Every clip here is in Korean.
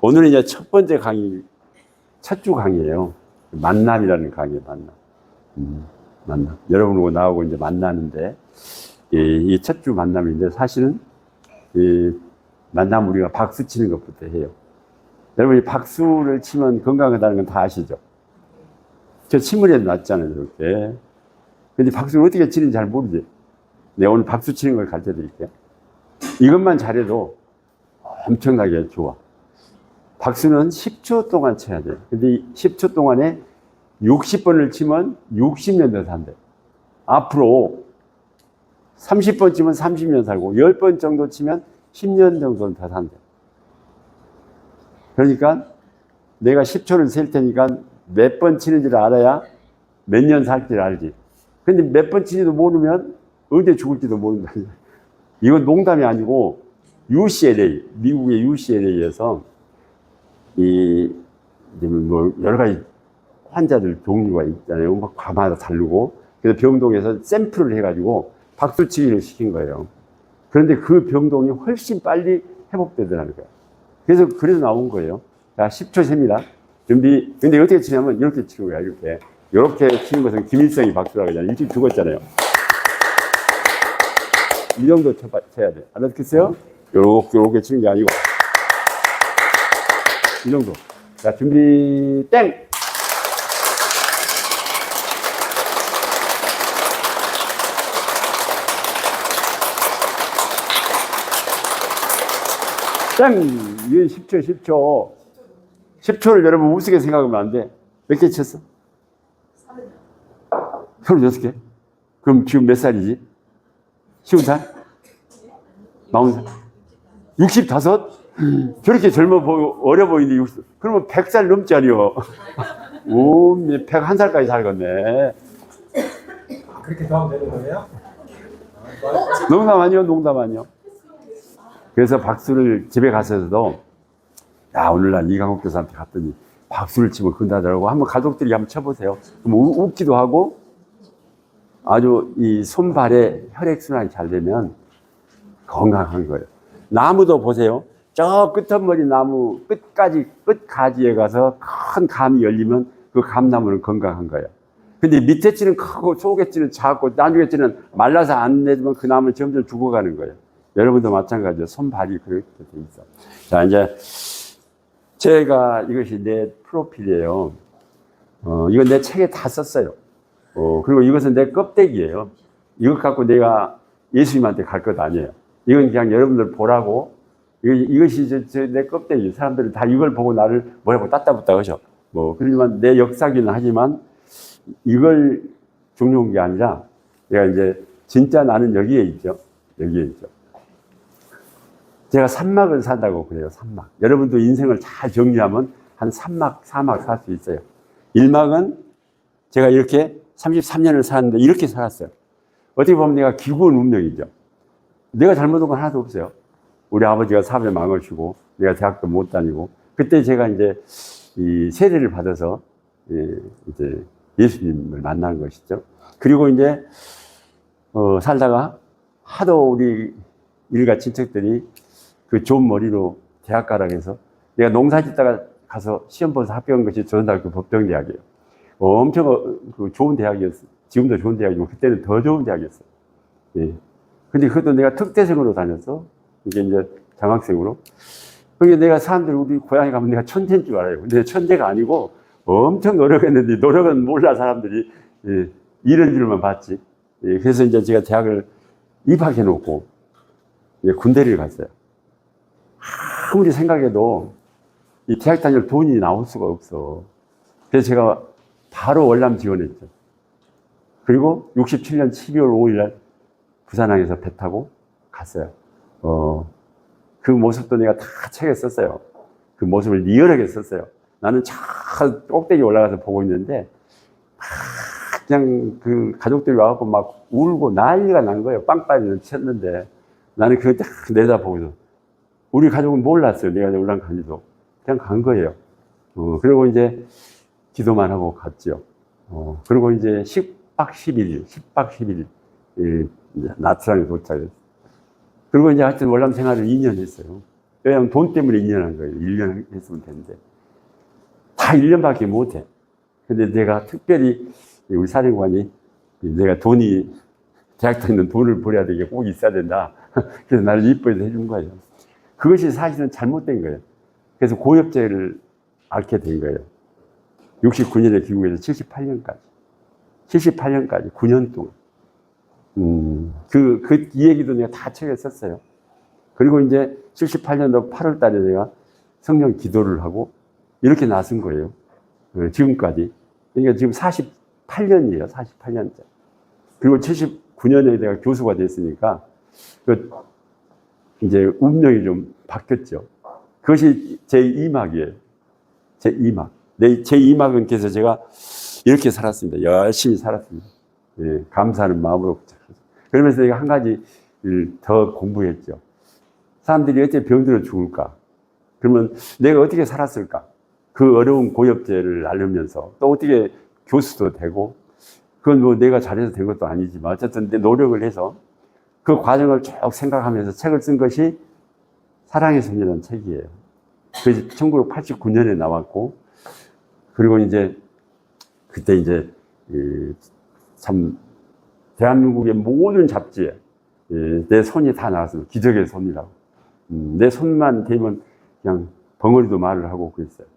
오늘은 이제 첫 번째 강의, 첫 주 강의예요. 만남이라는 강의예요, 만남. 만남. 여러분하고 나하고 이제 만나는데, 이 첫 주 만남인데, 사실은, 이 만남 우리가 박수 치는 것부터 해요. 여러분이 박수를 치면 건강하다는 건 다 아시죠? 저 침을 해도 낫잖아요, 이렇게. 근데 박수를 어떻게 치는지 잘 모르지? 내가 오늘 박수 치는 걸 가르쳐 드릴게요. 이것만 잘해도 엄청나게 좋아. 박수는 10초 동안 쳐야 돼요. 근데 10초 동안에 60번을 치면 60년 더 산대. 앞으로 30번 치면 30년 살고 10번 정도 치면 10년 정도는 더 산대. 그러니까 내가 10초를 셀 테니까 몇 번 치는지를 알아야 몇 년 살지를 알지. 근데 몇 번 치지도 모르면 언제 죽을지도 모른다. 이건 농담이 아니고 UCLA, 미국의 UCLA에서 뭐 여러 가지 환자들 종류가 있잖아요. 막 과마다 다르고. 그래서 병동에서 샘플을 해가지고 박수치기를 시킨 거예요. 그런데 그 병동이 훨씬 빨리 회복되더라는 거예요. 그래서 나온 거예요. 자, 10초 셉니다. 준비. 근데 어떻게 치냐면 이렇게 치는 거야, 이렇게. 이렇게 치는 것은 김일성이 박수라고 하잖아요. 일찍 죽었잖아요. 이 정도 쳐야 돼. 알았겠어요? 요렇게 치는 게 아니고. 이 정도. 자, 준비, 땡! 땡! 이게 10초, 10초. 10초를 여러분 우습게 생각하면 안 돼. 몇 개 쳤어? 36개? 그럼 지금 몇 살이지? 50살? 40살? 65? 저렇게 젊어 어려 보이는데 60, 그러면 100살 넘지 아니요. 오, 101살까지 살겠네. 그렇게 더 하면 되는 거예요? 농담 아니요, 농담 아니요. 그래서 박수를 집에 가서도, 야, 오늘날 이강욱 교사한테 갔더니 박수를 치면 끝나더라고. 한번 가족들이 한번 쳐보세요. 그럼 웃기도 하고, 아주 이 손발에 혈액순환이 잘 되면 건강한 거예요. 나무도 보세요. 저 끝머리 나무 끝가지에 가서 큰 감이 열리면 그 감나무는 건강한 거예요. 근데 밑에 찌는 크고 속에 찌는 작고 나중에 찌는 말라서 안 내주면 그 나무는 점점 죽어가는 거예요. 여러분도 마찬가지예요. 손발이 그렇게 돼 있어. 자, 이제 제가 이것이 내 프로필이에요. 이건 내 책에 다 썼어요. 그리고 이것은 내 껍데기예요. 이것 갖고 내가 예수님한테 갈 것 아니에요. 이건 그냥 여러분들 보라고. 이것이 내 껍데기. 사람들은 다 이걸 보고 나를 뭐라고 따따붙다 하죠. 그러지만 내 역사기는 하지만 이걸 중요한 게 아니라 내가 이제 진짜 나는 여기에 있죠. 여기에 있죠. 제가 3막을 산다고 그래요. 3막. 여러분도 인생을 잘 정리하면 한 3막, 4막 살 수 있어요. 1막은 제가 이렇게 33년을 살았는데 이렇게 살았어요. 어떻게 보면 내가 기구한 운명이죠. 내가 잘못한 건 하나도 없어요. 우리 아버지가 사업에 망하시고 내가 대학도 못 다니고 그때 제가 이제 이 세례를 받아서 이제 예수님을 만난 것이죠. 그리고 이제 살다가 하도 우리 일가 친척들이 그 좋은 머리로 대학 가라고 해서 내가 농사 짓다가 가서 시험 봐서 합격한 것이 조선대학교 법정대학이에요. 엄청 좋은 대학이었어요. 지금도 좋은 대학이지만 그때는 더 좋은 대학이었어요. 예. 근데 그것도 내가 특대생으로 다녔어. 이게 이제 장학생으로. 그게 내가 사람들 우리 고향에 가면 내가 천재인 줄 알아요. 근데 천재가 아니고 엄청 노력했는데 노력은 몰라 사람들이. 예. 이런 줄만 봤지. 예. 그래서 이제 제가 대학을 입학해 놓고 군대를 갔어요. 아무리 생각해도 이 대학 다닐 돈이 나올 수가 없어. 그래서 제가 바로 월남 지원했죠. 그리고 67년 12월 5일 날 부산항에서 배 타고 갔어요. 그 모습도 내가 다 책에 썼어요. 그 모습을 리얼하게 썼어요. 나는 저 꼭대기 올라가서 보고 있는데 그냥 그 가족들이 와갖고 막 울고 난리가 난 거예요. 빵빠지는 쳤는데 나는 그걸 딱 내다보고서 우리 가족은 몰랐어요. 내가 올라간 간지도. 그냥 간 거예요. 그리고 이제 기도만 하고 갔죠. 그리고 이제 10박 11일, 이제 나트랑에 도착했어요. 그리고 이제 하여튼 월남 생활을 2년 했어요. 왜냐하면 돈 때문에 2년 한 거예요. 1년 했으면 되는데. 다 1년밖에 못 해. 근데 내가 특별히 우리 사령관이 내가 돈이 대학 다니는 돈을 벌어야 되게 꼭 있어야 된다. 그래서 나를 이뻐해서 해준 거예요. 그것이 사실은 잘못된 거예요. 그래서 고엽제를 앓게 된 거예요. 69년에 귀국해서 78년까지. 78년까지, 9년 동안. 이 얘기도 내가 다 책에 썼어요. 그리고 이제 78년도 8월 달에 내가 성령 기도를 하고 이렇게 나선 거예요. 지금까지. 그러니까 지금 48년이에요. 48년째. 그리고 79년에 내가 교수가 됐으니까 이제 운명이 좀 바뀌었죠. 그것이 제 2막이에요. 제 2막. 제 2막은 그래서 제가 이렇게 살았습니다. 열심히 살았습니다. 예, 감사하는 마음으로. 그러면서 내가 한 가지 더 공부했죠. 사람들이 어째 병들어 죽을까? 그러면 내가 어떻게 살았을까? 그 어려운 고엽제를 앓으면서 또 어떻게 교수도 되고, 그건 뭐 내가 잘해서 된 것도 아니지만 어쨌든 내 노력을 해서 그 과정을 쭉 생각하면서 책을 쓴 것이 사랑의 손이라는 책이에요. 그래서 1989년에 나왔고, 그리고 이제 그때 이제 참 대한민국의 모든 잡지에 내 손이 다 나왔습니다. 기적의 손이라고. 내 손만 대면 그냥 벙어리도 말을 하고 그랬어요.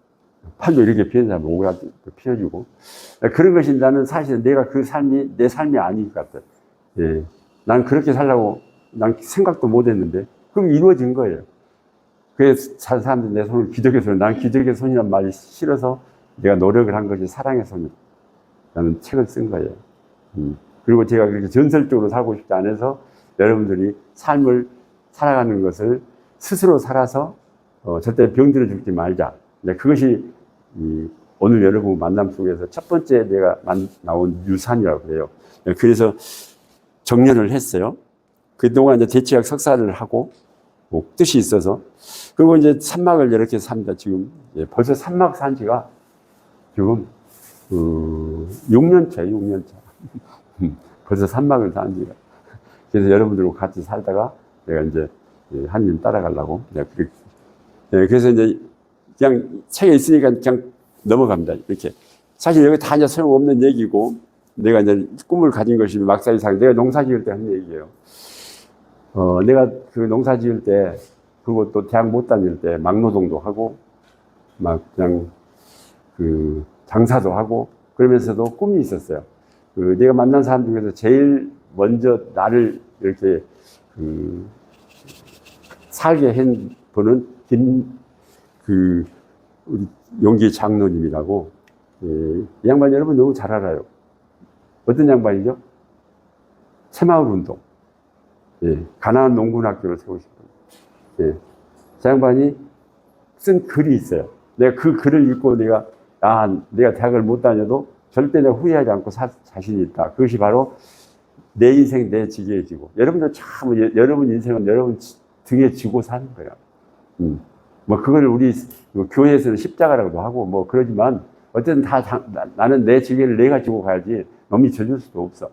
팔도 이렇게 피해자면 오그라도 피해주고. 그런 것이 나는 사실 내가 그 삶이 내 삶이 아닌 것 같아요. 예. 난 그렇게 살라고 난 생각도 못 했는데, 그럼 이루어진 거예요. 그래서 사람들이 내 손을 기적의 손, 난 기적의 손이란 말이 싫어서 내가 노력을 한 것이 사랑의 손이라는 책을 쓴 거예요. 그리고 제가 그렇게 전설적으로 살고 싶지 않아서 여러분들이 삶을 살아가는 것을 스스로 살아서 절대 병들어 죽지 말자. 그것이 오늘 여러분 만남 속에서 첫 번째 내가 나온 유산이라고 해요. 그래서 정년을 했어요. 그동안 이제 대치학 석사를 하고 뭐 뜻이 있어서, 그리고 이제 산막을 이렇게 삽니다. 지금 벌써 산막 산 지가 지금 6년차. 벌써 산막을 산 지가. 그래서 여러분들과 같이 살다가 내가 이제 하나님 따라가려고. 그래서 이제 그냥 책에 있으니까 그냥 넘어갑니다. 이렇게. 사실 여기 다 이제 소용없는 얘기고, 내가 이제 꿈을 가진 것이 막사이상 내가 농사 지을 때 한 얘기예요. 내가 그 농사 지을 때, 그리고 또 대학 못 다닐 때 막노동도 하고, 막 그냥 장사도 하고, 그러면서도 꿈이 있었어요. 내가 만난 사람 중에서 제일 먼저 나를 이렇게 살게 한 분은 우리 용기 장로님이라고. 이 양반 여러분 너무 잘 알아요. 어떤 양반이죠? 새마을 운동. 가나안 농군학교를 세우고 싶은. 그 양반이 쓴 글이 있어요. 내가 그 글을 읽고 내가 대학을 못 다녀도 절대 내가 후회하지 않고 자신이 있다. 그것이 바로 내 인생 내 지게에 지고. 여러분도 참 여러분 인생은 여러분 등에 지고 사는 거야. 뭐 그걸 우리 교회에서는 십자가라고도 하고 뭐 그러지만 어쨌든 나는 내 지게를 내가 지고 가야지 남이 져줄 수도 없어.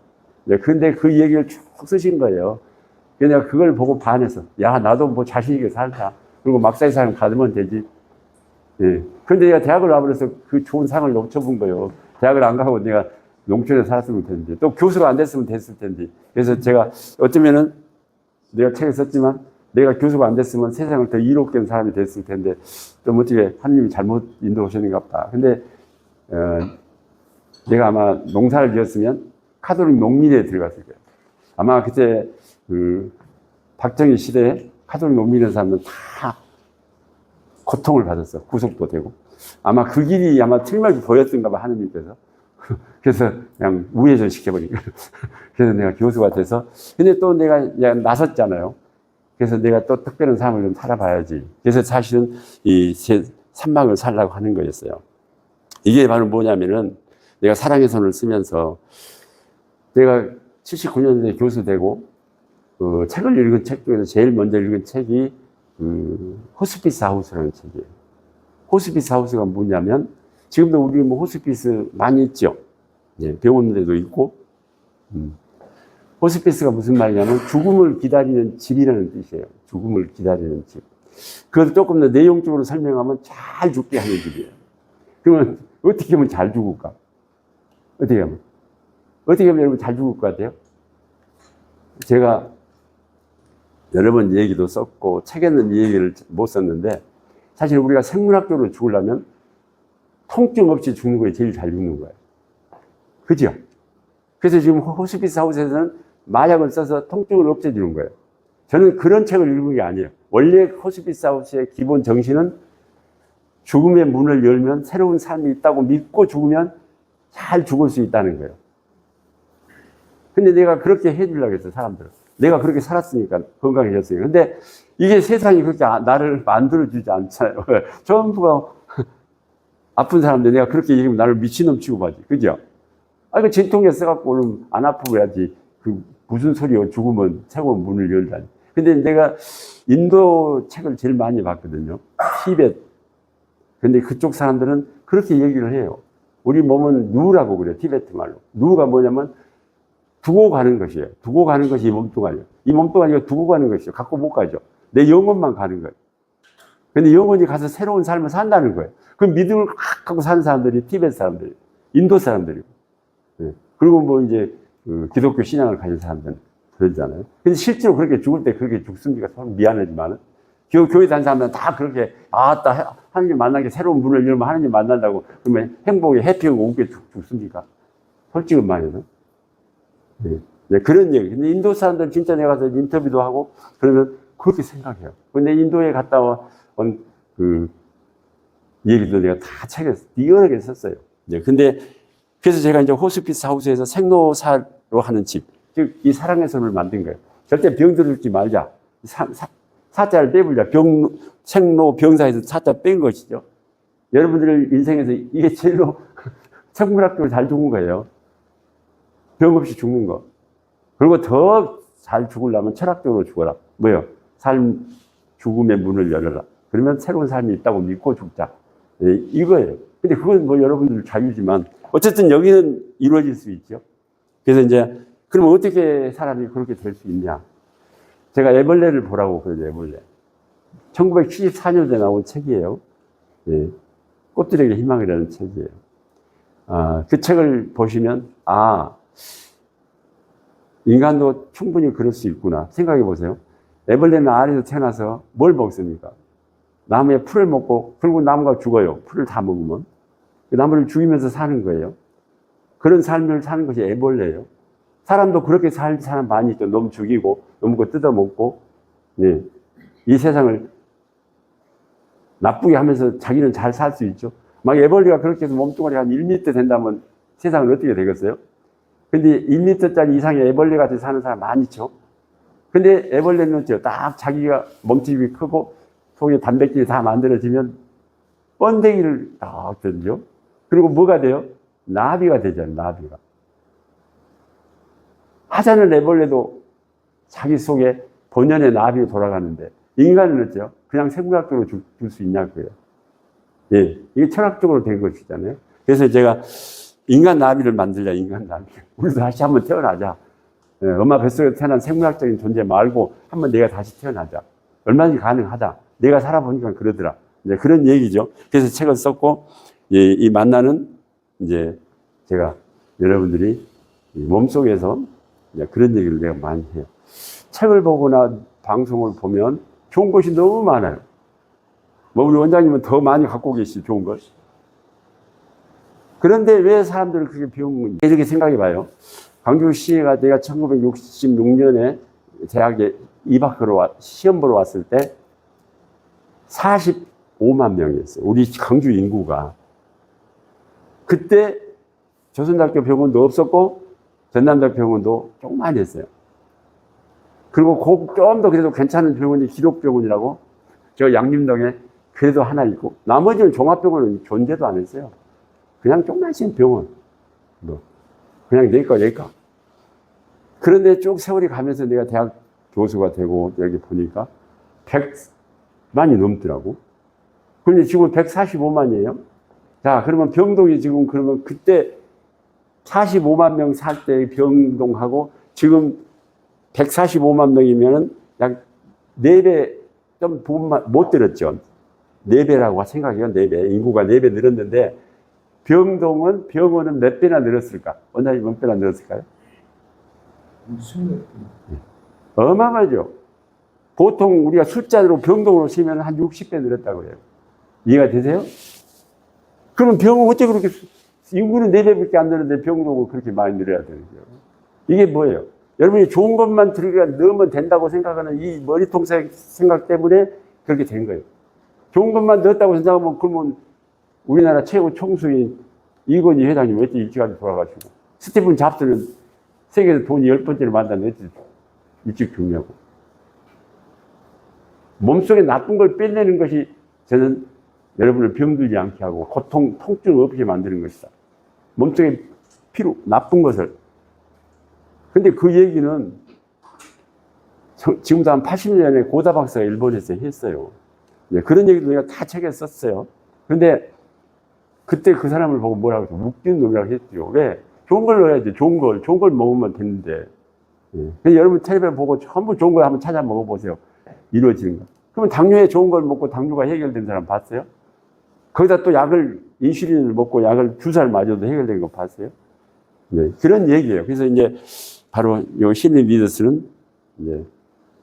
근데 그 얘기를 쭉 쓰신 거예요. 그래서 내가 그걸 보고 반해서, 야, 나도 뭐 자신있게 살자. 그리고 막사의 삶 가면 되지. 그런데 내가 대학을 와버려서 그 좋은 상을 놓쳐본 거예요. 대학을 안 가고 내가 농촌에 살았으면 됐는데, 또 교수가 안 됐으면 됐을 텐데. 그래서 제가 어쩌면은 내가 책에 썼지만 내가 교수가 안 됐으면 세상을 더 이롭게 한 사람이 됐을 텐데, 좀 어떻게 하나님이 잘못 인도하셨는가 보다. 근데, 내가 아마 농사를 지었으면 카톨릭 농민에 들어갔을 거예요. 아마 그때 박정희 시대에 카톨릭 농민이라는 사람들은 다 고통을 받았어. 구속도 되고. 아마 그 길이 아마 틀림없이 보였던가 봐, 하느님께서. 그래서 그냥 우회전 시켜버리니까. 그래서 내가 교수가 돼서. 근데 또 내가 나섰잖아요. 그래서 내가 또 특별한 삶을 좀 살아봐야지. 그래서 사실은 이 산막을 살라고 하는 거였어요. 이게 바로 뭐냐면은 내가 사랑의 손을 쓰면서 내가 79년도에 교수 되고 책을 읽은 책 중에서 제일 먼저 읽은 책이 호스피스 하우스라는 책이에요. 호스피스 하우스가 뭐냐면 지금도 우리 뭐 호스피스 많이 있죠. 병원들도 있고. 호스피스가 무슨 말이냐면 죽음을 기다리는 집이라는 뜻이에요. 죽음을 기다리는 집. 그것을 조금 더 내용적으로 설명하면 잘 죽게 하는 집이에요. 그러면 어떻게 하면 잘 죽을까? 어떻게 하면 여러분 잘 죽을 것 같아요? 제가 여러 번 얘기도 썼고 책에는 이 얘기를 못 썼는데 사실 우리가 생물학적으로 죽으려면 통증 없이 죽는 거에 제일 잘 죽는 거예요. 그죠? 그래서 지금 호스피스 하우스에서는 마약을 써서 통증을 없애주는 거예요. 저는 그런 책을 읽은 게 아니에요. 원래 호스피스 하우스의 기본 정신은 죽음의 문을 열면 새로운 삶이 있다고 믿고 죽으면 잘 죽을 수 있다는 거예요. 근데 내가 그렇게 해주려고 했어, 사람들은. 내가 그렇게 살았으니까, 건강해졌으니까. 근데 이게 세상이 그렇게 나를 만들어주지 않잖아요. 전부가 아픈 사람들 내가 그렇게 얘기하면 나를 미친놈 취급하지. 그죠? 그 진통제 써갖고 오늘 안 아프고 해야지. 무슨 소리요? 죽으면 새로운 문을 열다니. 근데 내가 인도 책을 제일 많이 봤거든요. 티벳. 근데 그쪽 사람들은 그렇게 얘기를 해요. 우리 몸은 누라고 그래요. 티베트 말로. 누가 뭐냐면 두고 가는 것이에요. 두고 가는 것이 이 몸뚱아리예요. 이 몸뚱아리가 두고 가는 것이에요. 갖고 못 가죠. 내 영혼만 가는 거예요. 근데 영혼이 가서 새로운 삶을 산다는 거예요. 그 믿음을 확 갖고 사는 사람들이 티베트 사람들이에요. 인도 사람들이고. 네. 그리고 뭐 이제 기독교 신앙을 가진 사람들은 그러잖아요. 근데 실제로 그렇게 죽을 때 그렇게 죽습니까? 미안하지만은. 교회 다니는 사람들은 다 그렇게, 하나님 만난 게 새로운 문을 열면 하나님 만난다고, 그러면 행복에 해피하고 웃게 죽습니까? 솔직히 말해서. 네, 그런 얘기. 근데 인도 사람들 진짜 내가 가서 인터뷰도 하고, 그러면 그렇게 생각해요. 근데 인도에 갔다 온 얘기도 내가 다 책에 여러 개 썼어요. 네, 근데, 그래서 제가 이제 호스피스 하우스에서 생로사로 하는 집, 즉, 이 사랑의 손을 만든 거예요. 절대 병들지 말자. 사자를 빼버리자. 생로, 병사에서 사자 뺀 것이죠. 여러분들 인생에서 이게 제일로 생물학적으로 잘 죽은 거예요. 병 없이 죽는 거. 그리고 더 잘 죽으려면 철학적으로 죽어라. 뭐요? 죽음의 문을 열어라. 그러면 새로운 삶이 있다고 믿고 죽자. 네, 이거예요. 근데 그건 뭐 여러분들 자유지만, 어쨌든 여기는 이루어질 수 있죠. 그래서 이제, 그러면 어떻게 사람이 그렇게 될 수 있냐? 제가 애벌레를 보라고 그러죠, 애벌레. 1974년에 나온 책이에요. 예. 꽃들에게 희망이라는 책이에요. 그 책을 보시면, 인간도 충분히 그럴 수 있구나. 생각해 보세요. 애벌레는 알에서 태어나서 뭘 먹습니까? 나무에 풀을 먹고, 그리고 나무가 죽어요. 풀을 다 먹으면. 그 나무를 죽이면서 사는 거예요. 그런 삶을 사는 것이 애벌레예요. 사람도 그렇게 살 사람 많이 있죠. 놈 죽이고, 놈 거 뜯어먹고, 네. 이 세상을 나쁘게 하면서 자기는 잘 살 수 있죠. 막 애벌레가 그렇게 해서 몸뚱아리가 한 1m 된다면 세상은 어떻게 되겠어요? 근데 1m짜리 이상의 애벌레 같이 사는 사람 많죠. 근데 애벌레는 딱 자기가 멍집이 크고 속에 단백질이 다 만들어지면 번데기를 딱 던져. 그리고 뭐가 돼요? 나비가 되잖아요, 나비가. 하찮은 애벌레도 자기 속에 본연의 나비로 돌아가는데, 인간은 어쩌요? 그냥 생물학적으로 죽을 수 있냐고요. 예, 이게 철학적으로 된 것이잖아요. 그래서 제가 인간 나비를 만들자, 인간 나비. 우리도 다시 한번 태어나자. 예, 엄마 뱃속에 태어난 생물학적인 존재 말고 한번 내가 다시 태어나자. 얼마든지 가능하다. 내가 살아보니까 그러더라. 이제 그런 얘기죠. 그래서 책을 썼고, 예, 이 만나는 이제 제가 여러분들이 몸속에서 그런 얘기를 내가 많이 해요. 책을 보거나 방송을 보면 좋은 것이 너무 많아요. 뭐 우리 원장님은 더 많이 갖고 계시죠, 좋은 것. 그런데 왜 사람들은 그렇게 배운 건지 이렇게 생각해 봐요. 광주시가 내가 1966년에 대학에 입학하러 시험 보러 왔을 때 45만 명이었어요. 우리 광주 인구가. 그때 조선대학교 병원도 없었고 전남대학교 병원도 조금만 했어요. 그리고 좀 더 그래도 괜찮은 병원이 기독병원이라고 저 양림동에 그래도 하나 있고 나머지는 종합병원은 존재도 안 했어요. 그냥 조그만한 병원. 뭐 그냥 내과. 그런데 쭉 세월이 가면서 내가 대학 교수가 되고 여기 보니까 100만이 넘더라고. 그런데 지금 145만이에요. 자, 그러면 병동이 지금 그러면 그때 45만 명 살 때 병동하고 지금 145만 명이면은 약 4배 좀 못 들었죠. 4배라고 생각해요. 4배. 인구가 4배 늘었는데 병원은 몇 배나 늘었을까? 원장님 몇 배나 늘었을까요? 어마어마하죠. 보통 우리가 숫자로 병동으로 치면 한 60배 늘었다고 해요. 이해가 되세요? 그럼 병은 어째 그렇게 인구는 4배밖에 안 되는데 병동은 그렇게 많이 늘어야 되는 거예요. 이게 뭐예요? 여러분이 좋은 것만 넣으면 된다고 생각하는 이 머리통 생각 때문에 그렇게 된 거예요. 좋은 것만 넣었다고 생각하면 그러면 우리나라 최고 총수인 이건희 회장님 왜 일찍 돌아가시고 스티븐 잡스는 세계에서 돈이 10번째로 만든 왜 일찍 죽냐고. 몸속에 나쁜 걸 빼내는 것이 저는 여러분을 병들지 않게 하고 통증 없이 만드는 것이다. 몸속에 나쁜 것을. 근데 그 얘기는 지금도 한 80년에 고다 박사가 일본에서 했어요. 네, 그런 얘기도 내가 다 책에 썼어요. 근데 그때 그 사람을 보고 뭐라고 해서 웃긴 놈이라고 했죠. 왜? 좋은 걸 넣어야지. 좋은 걸 먹으면 되는데. 예. 그래서 여러분 텔레비전 보고 전부 좋은 걸 한번 찾아 먹어보세요. 이루어지는 거. 그러면 당뇨에 좋은 걸 먹고 당뇨가 해결된 사람 봤어요? 거기다 또 인슐린을 먹고 주사를 맞아도 해결된 거 봤어요? 네, 그런 얘기예요. 그래서 이제 바로 요 심리 리더스는 이제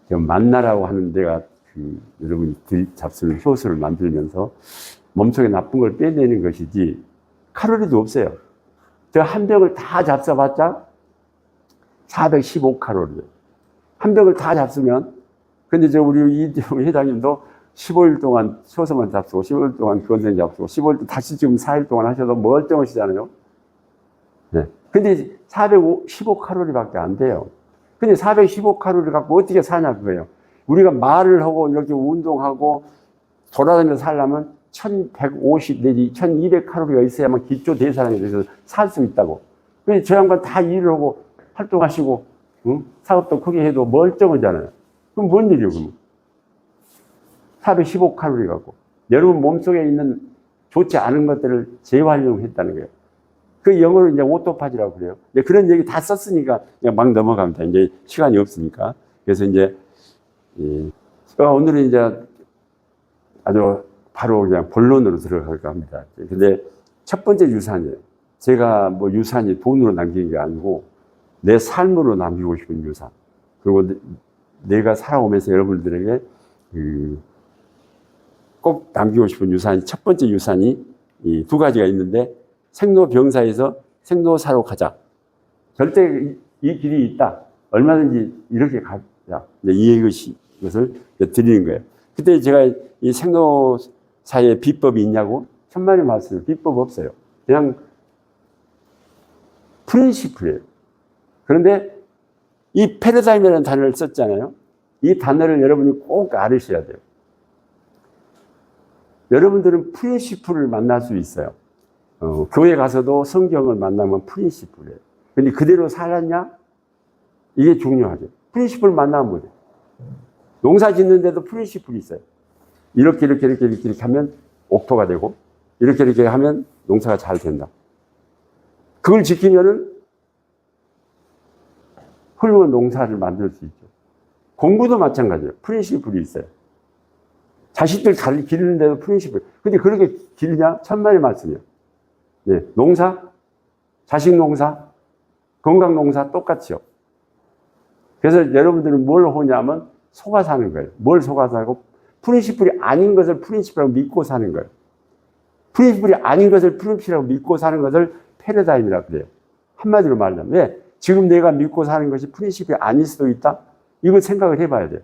만나라고 하는 데가 여러분이 잡수는 효소를 만들면서 몸속에 나쁜 걸 빼내는 것이지 칼로리도 없어요. 저 한 병을 다 잡숴봤자 415칼로리예요. 한 병을 다 잡수면 근데 우리 이 회장님도 15일 동안 효소만 잡수고 15일 동안 건생 잡수고 15일 동안 다시 지금 4일 동안 하셔도 멀쩡하시잖아요. 네. 근데 415칼로리밖에 안 돼요. 근데 415칼로리 갖고 어떻게 사냐 그거예요. 우리가 말을 하고 이렇게 운동하고 돌아다니면서 살려면 1150 내지 1200칼로리가 있어야만 기초 대사량에 대해서 살 수 있다고. 근데 저 양반 다 일을 하고 활동하시고 사업도 크게 해도 멀쩡하잖아요. 그럼 뭔 일이에요, 그러면? 415칼로리 갖고. 여러분 몸속에 있는 좋지 않은 것들을 재활용했다는 거예요. 그 영어로 이제 오토파지라고 그래요. 그런 얘기 다 썼으니까 그냥 막 넘어갑니다. 이제 시간이 없으니까. 그래서 이제, 오늘은 이제 아주 바로 그냥 본론으로 들어갈까 합니다. 근데 첫 번째 유산이에요. 제가 뭐 유산이 돈으로 남기는 게 아니고 내 삶으로 남기고 싶은 유산. 그리고 내가 살아오면서 여러분들에게 꼭 남기고 싶은 유산이 첫 번째 유산이 이 2가지가 있는데 생로병사에서 생로사로 가자. 절대 이 길이 있다. 얼마든지 이렇게 가자. 이것을 드리는 거예요. 그때 제가 이 생로사의 비법이 있냐고 천만의 말씀을 비법 없어요. 그냥 프린시플이에요. 그런데 이 패러다임이라는 단어를 썼잖아요. 이 단어를 여러분이 꼭 알으셔야 돼요. 여러분들은 프린시플을 만날 수 있어요. 교회 가서도 성경을 만나면 프린시플이에요. 근데 그대로 살았냐? 이게 중요하죠. 프린시플 만나면 뭐죠? 농사 짓는데도 프린시플이 있어요. 이렇게 하면 옥토가 되고, 이렇게 하면 농사가 잘 된다. 그걸 지키면은 훌륭한 농사를 만들 수 있죠. 공부도 마찬가지예요. 프린시플이 있어요. 자식들 잘 기르는데도 프린시플. 근데 그렇게 기르냐? 천만의 말씀이에요. 네. 농사, 자식 농사, 건강 농사 똑같이요. 그래서 여러분들은 뭘 하냐면 속아 사는 거예요. 뭘 속아 살고 프린시플이 아닌 것을 프린시플이라고 믿고 사는 거예요. 프린시플이 아닌 것을 프린시플이라고 믿고 사는 것을 패러다임이라고 그래요. 한마디로 말하면 왜? 지금 내가 믿고 사는 것이 프린시플이 아닐 수도 있다? 이걸 생각을 해봐야 돼요.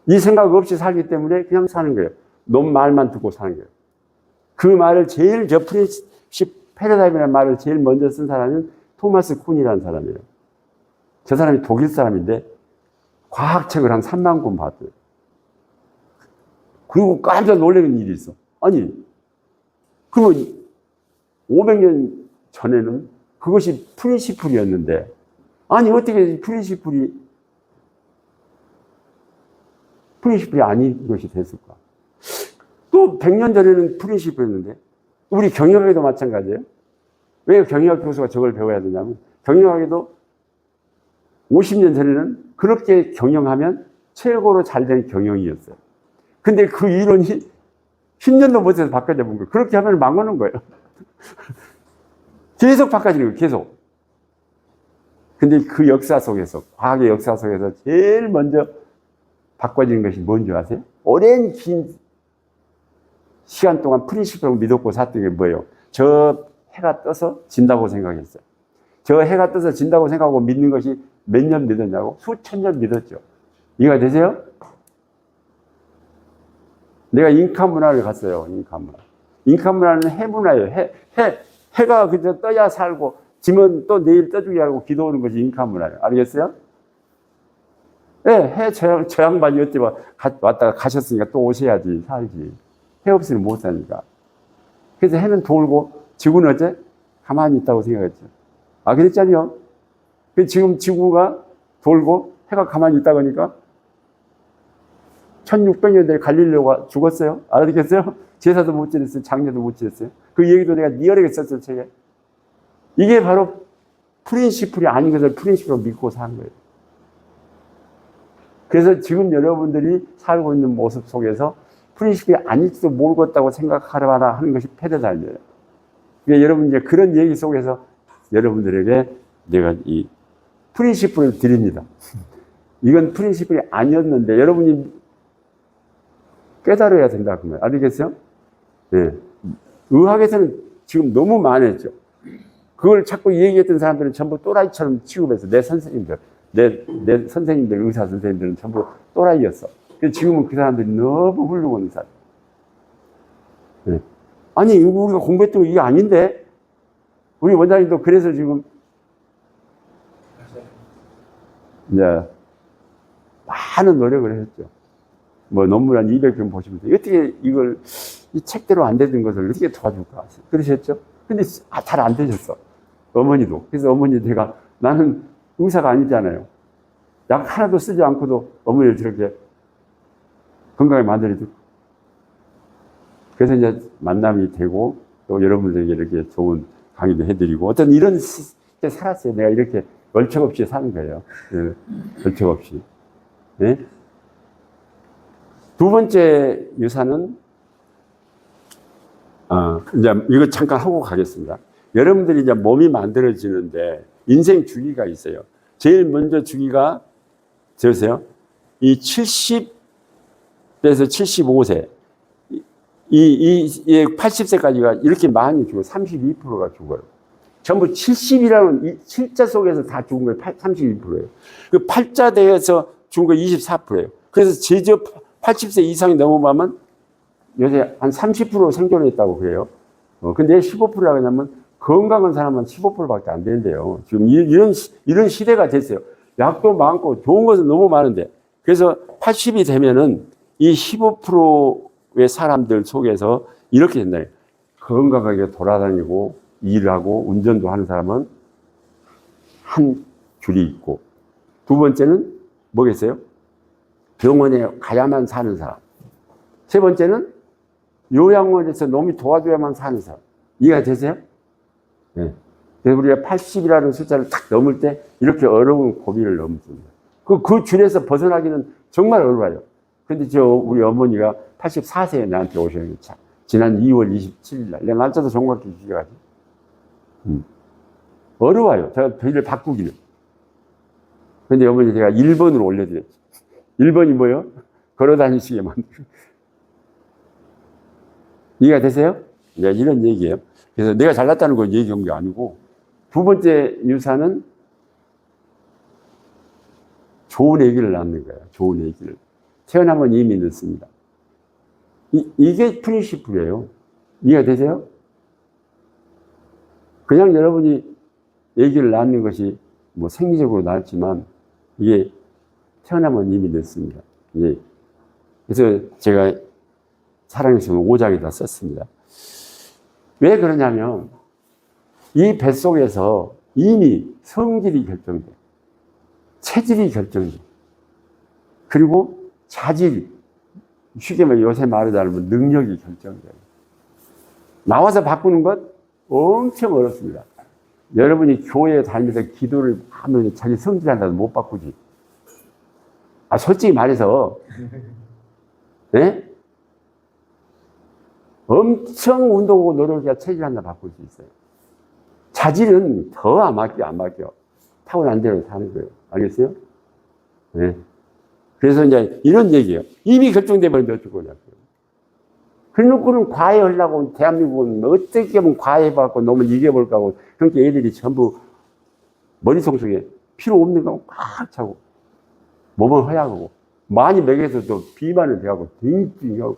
이 생각 없이 살기 때문에 그냥 사는 거예요. 놈 말만 듣고 사는 거예요. 그 말을 저 프린시플 패러다임이라는 말을 제일 먼저 쓴 사람은 토마스 쿤이라는 사람이에요. 저 사람이 독일 사람인데 과학책을 한 3만 권 봤대요. 그리고 깜짝 놀라는 일이 있어. 아니, 그러면 500년 전에는 그것이 프린시플이었는데, 아니, 어떻게 프린시플이 아닌 것이 됐을까? 또 100년 전에는 프린시플이었는데, 우리 경영학에도 마찬가지예요. 왜 경영학 교수가 저걸 배워야 되냐면, 경영학에도 50년 전에는 그렇게 경영하면 최고로 잘 된 경영이었어요. 근데 그 이론이 10년도 못해서 바꿔져 본 거예요. 그렇게 하면 망하는 거예요. 계속 바꿔지는 거예요. 계속. 근데 그 역사 속에서, 과학의 역사 속에서 제일 먼저 바꿔지는 것이 뭔지 아세요? 오랜 긴 시간 동안 프린시플을 믿었고 살았던 게 뭐예요? 저 해가 떠서 진다고 생각했어요. 저 해가 떠서 진다고 생각하고 믿는 것이 몇 년 믿었냐고? 수천 년 믿었죠. 이해가 되세요? 내가 잉카 문화를 갔어요. 잉카 문화. 잉카 문화는 해 문화예요. 해가 그저 떠야 살고 지면 또 내일 떠주게 하고 기도하는 것이 잉카 문화예요. 알겠어요? 네, 저 양반이 어찌 왔다가 가셨으니까 또 오셔야지 살지. 해 없이는 못 사니까. 그래서 해는 돌고 지구는 어째? 가만히 있다고 생각했죠. 아, 그랬잖아요. 지금 지구가 돌고 해가 가만히 있다고 하니까 1600년대에 갈릴레오가 죽었어요. 알아듣겠어요? 제사도 못 지냈어요. 장례도 못 지냈어요. 그 얘기도 내가 리얼하게 썼어요, 책에. 이게 바로 프린시플이 아닌 것을 프린시플로 믿고 사는 거예요. 그래서 지금 여러분들이 살고 있는 모습 속에서 프린시플이 아닐지도 모르겠다고 생각하거나 하는 것이 패러다임이에요. 그러니까 여러분 이제 그런 얘기 속에서 여러분들에게 내가 이 프린시플을 드립니다. 이건 프린시플이 아니었는데 여러분이 깨달아야 된다 그 말. 알겠어요? 네. 의학에서는 지금 너무 많았죠. 그걸 자꾸 얘기했던 사람들은 전부 또라이처럼 취급해서 내 선생님들, 내 선생님들, 의사 선생님들은 전부 또라이였어. 지금은 그 사람들이 너무 훌륭한 의사. 네. 아니, 우리가 공부했던 거 이게 아닌데? 우리 원장님도 그래서 지금 이제 많은 노력을 했죠. 뭐 논문 한 200편 보시면 돼요. 어떻게 이걸 이 책대로 안 되던 것을 어떻게 도와줄까 그러셨죠? 근데 잘 안 되셨어. 어머니도. 그래서 어머니 제가 나는 의사가 아니잖아요. 약 하나도 쓰지 않고도 어머니를 저렇게 건강하게 만들어주고. 그래서 이제 만남이 되고 또 여러분들에게 이렇게 좋은 강의도 해드리고 어떤 이런 시대에 살았어요. 내가 이렇게 얼척 없이 사는 거예요. 네. 얼척 없이. 네? 두 번째 유산은 이제 이거 잠깐 하고 가겠습니다. 여러분들이 이제 몸이 만들어지는데 인생 주기가 있어요. 제일 먼저 주기가 들으세요. 이 70에서 75세, 이 80세까지가 이렇게 많이 죽어요. 32%가 죽어요. 전부 70이라는 실자 속에서 다 죽은 거예요. 32%예요. 그 팔자대에서 죽은 거 24%예요. 그래서 제저 80세 이상이 넘어가면 요새 한 30% 생존했다고 그래요. 근데 15%라고 하냐면 건강한 사람은 15%밖에 안 되는데요. 지금 이런 시대가 됐어요. 약도 많고 좋은 것은 너무 많은데. 그래서 80이 되면은 이 15%의 사람들 속에서 이렇게 된다. 건강하게 돌아다니고 일하고 운전도 하는 사람은 한 줄이 있고. 두 번째는 뭐겠어요? 병원에 가야만 사는 사람. 세 번째는 요양원에서 놈이 도와줘야만 사는 사람. 이해가 되세요? 네. 그래서 우리가 80이라는 숫자를 딱 넘을 때 이렇게 어려운 고비를 넘습니다. 그 줄에서 벗어나기는 정말 어려워요. 근데 우리 어머니가 84세에 나한테 오셨는 거예요. 지난 2월 27일 날. 내가 날짜도 정확히 기억하지. 어려워요. 제가 저희를 바꾸기는. 근데 어머니 제가 1번으로 올려드렸죠. 1번이 뭐예요? 걸어 다니시게 만들고. 이해가 되세요? 네, 이런 얘기예요. 그래서 내가 잘났다는 건 얘기한 게 아니고, 두 번째 유산은 좋은 애기를 낳는 거예요. 좋은 애기를. 태어나면 이미 늦습니다. 이게 프린시플이에요. 이해가 되세요? 그냥 여러분이 애기를 낳는 것이 뭐 생리적으로 낳았지만, 이게 태어나면 이미 늦습니다. 예. 그래서 제가 사랑에서는 5장에다 썼습니다. 왜 그러냐면 이 뱃속에서 이미 성질이 결정돼. 체질이 결정돼. 그리고 자질, 쉽게 말해 요새 말하자면 능력이 결정돼요. 나와서 바꾸는 것 엄청 어렵습니다. 여러분이 교회에 다니면서 기도를 하면 자기 성질한다도 못 바꾸지. 아, 솔직히 말해서, 예? 엄청 운동하고 노력해야 체질 하나 바꿀 수 있어요. 자질은 더 안 맡겨. 타고난 대로 사는 거예요. 알겠어요? 네. 그래서 이제 이런 얘기예요. 이미 결정되면 어쩌고냐고요. 그래놓고는 과외하려고 대한민국은 어떻게 보면 과외해갖고 너무 이겨볼까 하고 그러니까 애들이 전부 머릿속 속에 필요 없는 거 꽉 차고 몸은 허약하고 많이 먹여서도 비만을 돼가고 딩딩하고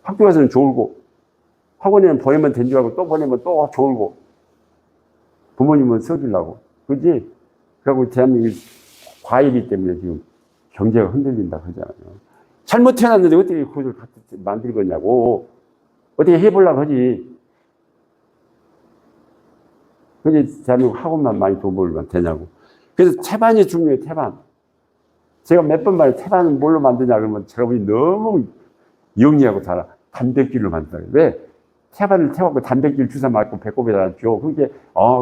학교 가서는 졸고 학원에는 보내면 된 줄 알고 또 보내면 또 졸고 부모님은 써주려고 그지? 그래갖고 대한민국이 과외비 때문에 지금 경제가 흔들린다 그러잖아요. 잘못 태어났는데 어떻게 그걸 만들겠냐고. 어떻게 해보려고 하지. 그게 대한민국 학원만 많이 돈 벌면 되냐고. 그래서 태반이 중요해요, 태반. 제가 몇 번 말해, 태반은 뭘로 만드냐 그러면 제가 보기 너무 영리하고 달아. 단백질로 만든다. 왜? 태반을 태워갖고 단백질 주사 맞고 배꼽에다 줘. 그게,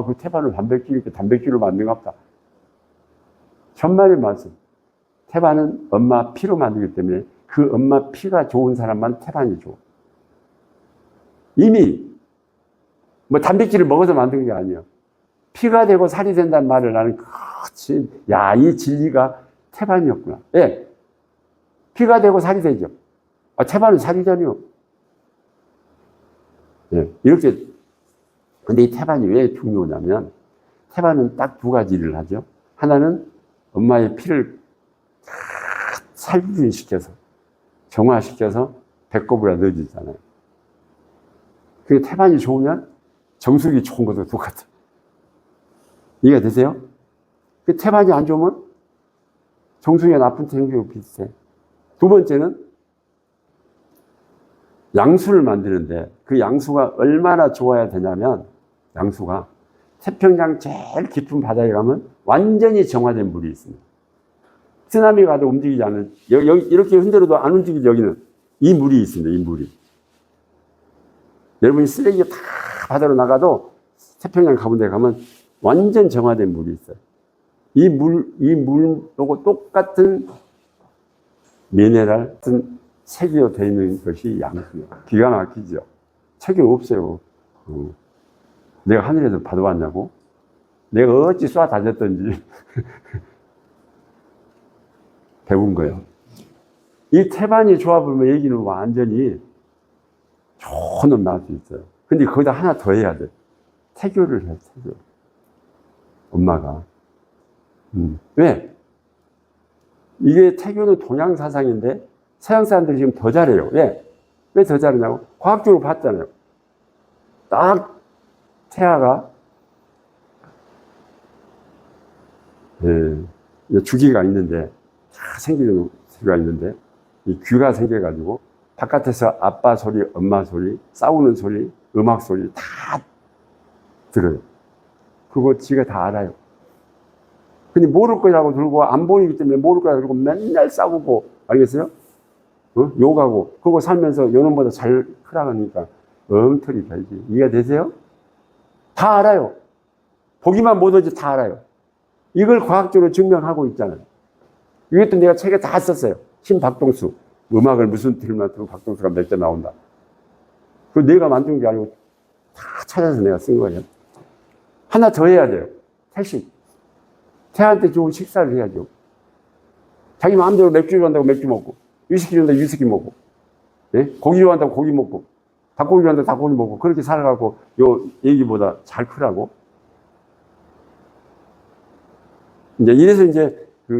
그 태반을 단백질로 만든가 보다. 천만의 말씀. 태반은 엄마 피로 만들기 때문에 그 엄마 피가 좋은 사람만 태반이 좋아. 이미 뭐 단백질을 먹어서 만든 게 아니야. 피가 되고 살이 된다는 말을 나는 이 진리가 태반이었구나. 예. 피가 되고 살이 되죠. 태반은 살이 되죠. 예. 이렇게. 근데 이 태반이 왜 중요하냐면 태반은 딱 두 가지 일을 하죠. 하나는 엄마의 피를 살균시켜서 정화시켜서 배꼽으로 넣어주잖아요. 그 태반이 좋으면 정수기 좋은 것도 똑같아요. 이해가 되세요? 그 태반이 안 좋으면 정수기가 나쁜 태반이 비슷해. 두 번째는 양수를 만드는데 그 양수가 얼마나 좋아야 되냐면 양수가 태평양 제일 깊은 바다에 가면 완전히 정화된 물이 있습니다. 쓰나미 가도 움직이지 않는, 여기 이렇게 흔들어도 안 움직이지, 여기는. 이 물이 있습니다, 이 물이. 여러분이 쓰레기가 다 바다로 나가도 태평양 가본 데 가면 완전 정화된 물이 있어요. 이 물하고 똑같은 미네랄, 같은 색이로 되어 있는 것이 양수예요. 기가 막히죠. 책이 없어요. 내가 하늘에서 받아왔냐고? 내가 어찌 쏴 다녔던지. 배운 거예요. 이 태반이 조합하면 얘기는 완전히 좋은 놈 나올 수 있어요. 근데 거기다 하나 더 해야 돼. 태교를 해, 태교. 엄마가. 왜? 이게 태교는 동양 사상인데 서양 사람들이 지금 더 잘해요. 왜? 왜 더 잘하냐고? 과학적으로 봤잖아요. 딱 태아가 주기가 있는데 다 생기는 소리가 있는데 이 귀가 생겨가지고 바깥에서 아빠 소리, 엄마 소리, 싸우는 소리, 음악 소리 다 들어요. 그거 지가 다 알아요. 근데 모를 거라고 들고 안 보이기 때문에 모를 거라고 들고 맨날 싸우고 알겠어요? 욕하고 그거 살면서 요놈보다 잘 크라니까 엉터리 별지. 이해가 되세요? 다 알아요. 보기만 못하지 다 알아요. 이걸 과학적으로 증명하고 있잖아요. 이것도 내가 책에 다 썼어요. 신박동수. 음악을 무슨 틀만 틀고 박동수가 몇 개 나온다. 그거 내가 만든 게 아니고 다 찾아서 내가 쓴 거예요. 하나 더 해야 돼요. 태식. 태한테 좋은 식사를 해야죠. 자기 마음대로 맥주 좋아한다고 맥주 먹고, 위스키 좋아한다고 위스키 먹고, 예? 고기 좋아한다고 고기 먹고, 닭고기 좋아한다고 닭고기 먹고, 그렇게 살아가고, 요 얘기보다 잘 크라고. 이래서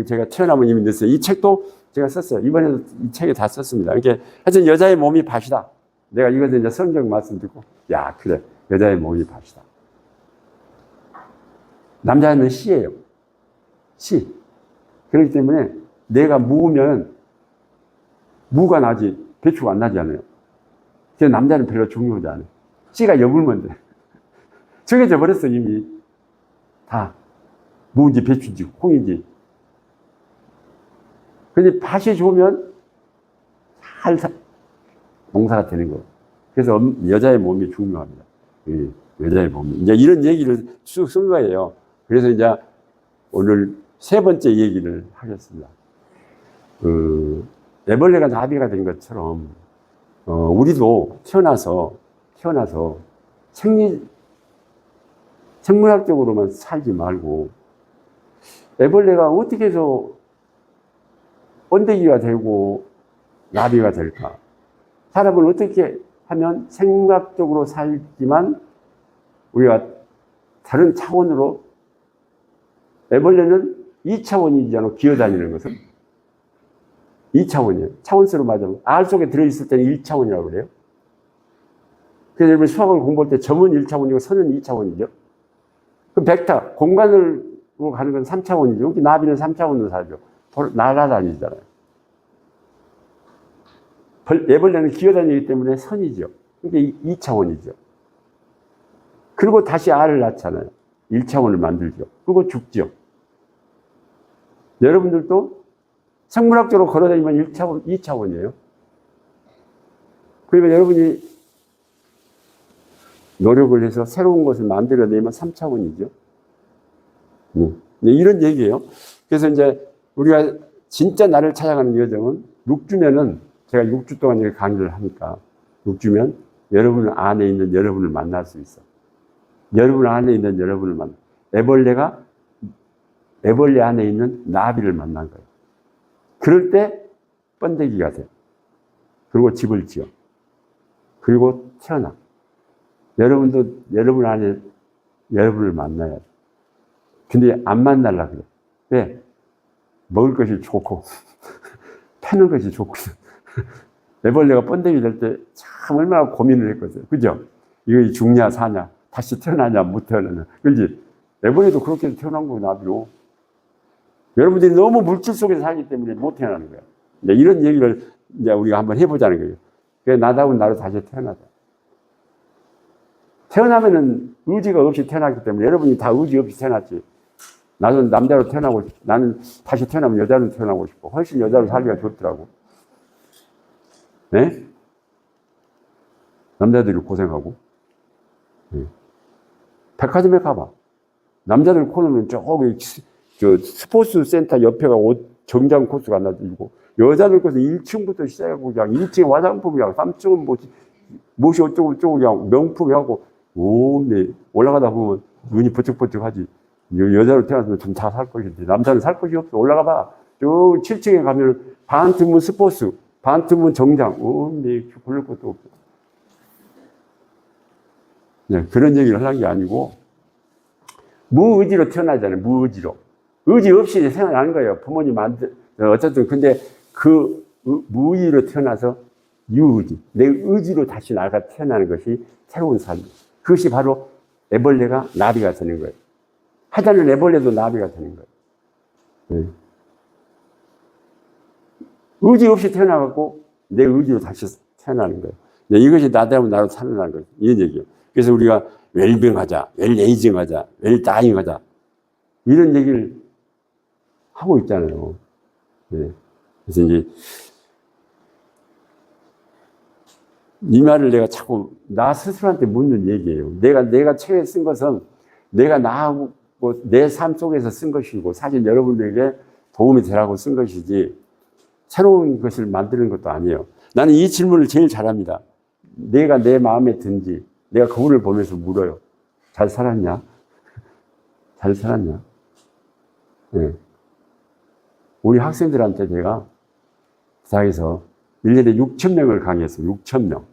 제가 태어나면 이미 늦어요. 이 책도 제가 썼어요. 이번에도 이 책에 다 썼습니다. 이렇게 하여튼 여자의 몸이 밭이다. 내가 이것도 이제 성경 말씀 듣고, 야, 그래. 여자의 몸이 밭이다. 남자는 씨예요. 씨. 그렇기 때문에 내가 무우면 무가 나지 배추가 안 나지 않아요. 그래서 남자는 별로 중요하지 않아요. 씨가 여물면 돼. 정해져 버렸어 이미. 다. 무인지 배추인지 콩인지. 근데 밭이 좋으면 잘 농사가 되는 거예요. 그래서 여자의 몸이 중요합니다. 여자의 몸이. 이제 이런 얘기를 쭉 쓴 거예요. 그래서 이제 오늘 세 번째 얘기를 하겠습니다. 애벌레가 나비가 된 것처럼, 우리도 태어나서 생물학적으로만 살지 말고, 애벌레가 어떻게 해서 번데기가 되고 나비가 될까? 사람은 어떻게 하면 생물학적으로 살지만 우리가 다른 차원으로, 애벌레는 2차원이잖아, 기어다니는 것은. 2차원이에요. 차원수로 맞으면. 알 속에 들어있을 때는 1차원이라고 그래요. 그래서 여러분 수학을 공부할 때 점은 1차원이고 선은 2차원이죠. 그럼 벡터, 공간으로 가는 건 3차원이죠. 여기 나비는 3차원으로 살죠. 날아다니잖아요. 애벌레는 기어다니기 때문에 선이죠. 이게 2차원이죠. 그리고 다시 알을 낳잖아요. 1차원을 만들죠. 그리고 죽죠. 여러분들도 생물학적으로 걸어다니면 1차원, 2차원이에요. 그러니까 여러분이 노력을 해서 새로운 것을 만들어내면 3차원이죠. 이런 얘기예요. 그래서 이제 우리가 진짜 나를 찾아가는 여정은 6주면은, 제가 6주 동안 이렇게 강의를 하니까 6주면 여러분 안에 있는 여러분을 만날 수 있어. 여러분 안에 있는 여러분을 만나. 애벌레 안에 있는 나비를 만난 거예요. 그럴 때 번데기가 돼. 그리고 집을 지어. 그리고 태어나. 여러분도 여러분 안에 여러분을 만나야 돼. 근데 안 만나려고 그래. 왜? 먹을 것이 좋고 패는 것이 좋거든. 애벌레가 번데기 될 때 참 얼마나 고민을 했거든. 그죠? 이거 죽냐 사냐, 다시 태어나냐 못 태어나냐. 그렇지? 애벌레도 그렇게 태어난 거고, 나비로. 여러분들이 너무 물질 속에서 살기 때문에 못 태어나는 거야. 이제 이런 얘기를 이제 우리가 한번 해보자는 거예요. 그래, 나다운 나로 다시 태어나자. 태어나면은 의지가 없이 태어났기 때문에 여러분이 다 의지 없이 태어났지. 나는 남자로 태어나고 싶어. 나는 다시 태어나면 여자로 태어나고 싶어. 훨씬 여자로 살기가 좋더라고. 네? 남자들이 고생하고. 네. 백화점에 가봐. 남자들 코너는 저기 스포츠 센터 옆에가 정장 코스가 놔두고, 여자들 코스 1층부터 시작하고 그냥 1층에 화장품이랑 3층은 무엇이 어쩌고 저쩌고 그냥 명품이하고, 네. 올라가다 보면 눈이 번쩍번쩍하지. 여자로 태어났으면 좀 다 살 것인데 남자는 살 것이 없어. 올라가 봐. 저 7층에 가면 반 틈은 스포츠, 반 틈은 정장. 네. 고를 것도 없어. 네. 그런 얘기를 하는 게 아니고, 무의지로 태어나잖아요. 무의지로. 의지 없이 태어나는 거예요. 부모님 어쨌든. 근데 그 무의지로 태어나서 유의지, 내 의지로 다시 나가 태어나는 것이 새로운 삶. 그것이 바로 애벌레가 나비가 되는 거예요. 하자는 애벌레도 나비가 되는 거예요. 네. 의지 없이 태어나갖고 내 의지로 다시 태어나는 거예요. 네, 이것이 나다운 나로 살아나는 거예요. 이런 얘기예요. 그래서 우리가 웰빙하자, 웰에이징하자, 웰다잉하자, 이런 얘기를 하고 있잖아요. 네. 그래서 이제 이 말을 내가 자꾸 나 스스로한테 묻는 얘기예요. 내가 책에 쓴 것은 내가 나하고 내 삶 속에서 쓴 것이고, 사실 여러분들에게 도움이 되라고 쓴 것이지 새로운 것을 만드는 것도 아니에요. 나는 이 질문을 제일 잘합니다. 내가 내 마음에 든지 내가 거울을 보면서 물어요. 잘 살았냐? 잘 살았냐? 네. 우리 학생들한테 제가 대학에서 1년에 6,000명을 강의했어요. 6,000명.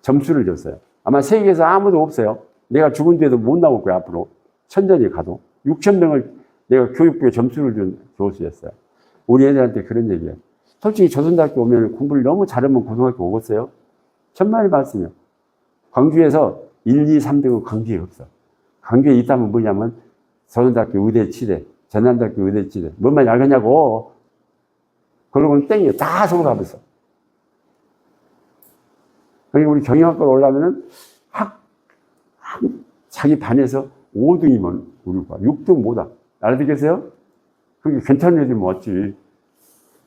점수를 줬어요. 아마 세계에서 아무도 없어요. 내가 죽은 뒤에도 못 나올 거야, 앞으로. 천년이 가도. 6,000명을 내가 교육부에 점수를 준 교수였어요. 우리 애들한테 그런 얘기예요. 솔직히 조선대학교 오면 공부를 너무 잘하면 고등학교 오겠어요? 천만의 말씀이요. 광주에서 1, 2, 3등은 광주에 없어. 광주에 있다면 뭐냐면 조선대학교 의대 치대, 전남대학교 의대 치대. 뭔 말 알겠냐고. 그러고는 땡이요. 다 서울 가버렸어. 그러니까 우리 경영학과로 올라면은 자기 반에서 5등이면 우리 과 6등 못와. 알아듣겠어요? 그게 괜찮은 애들 맞지.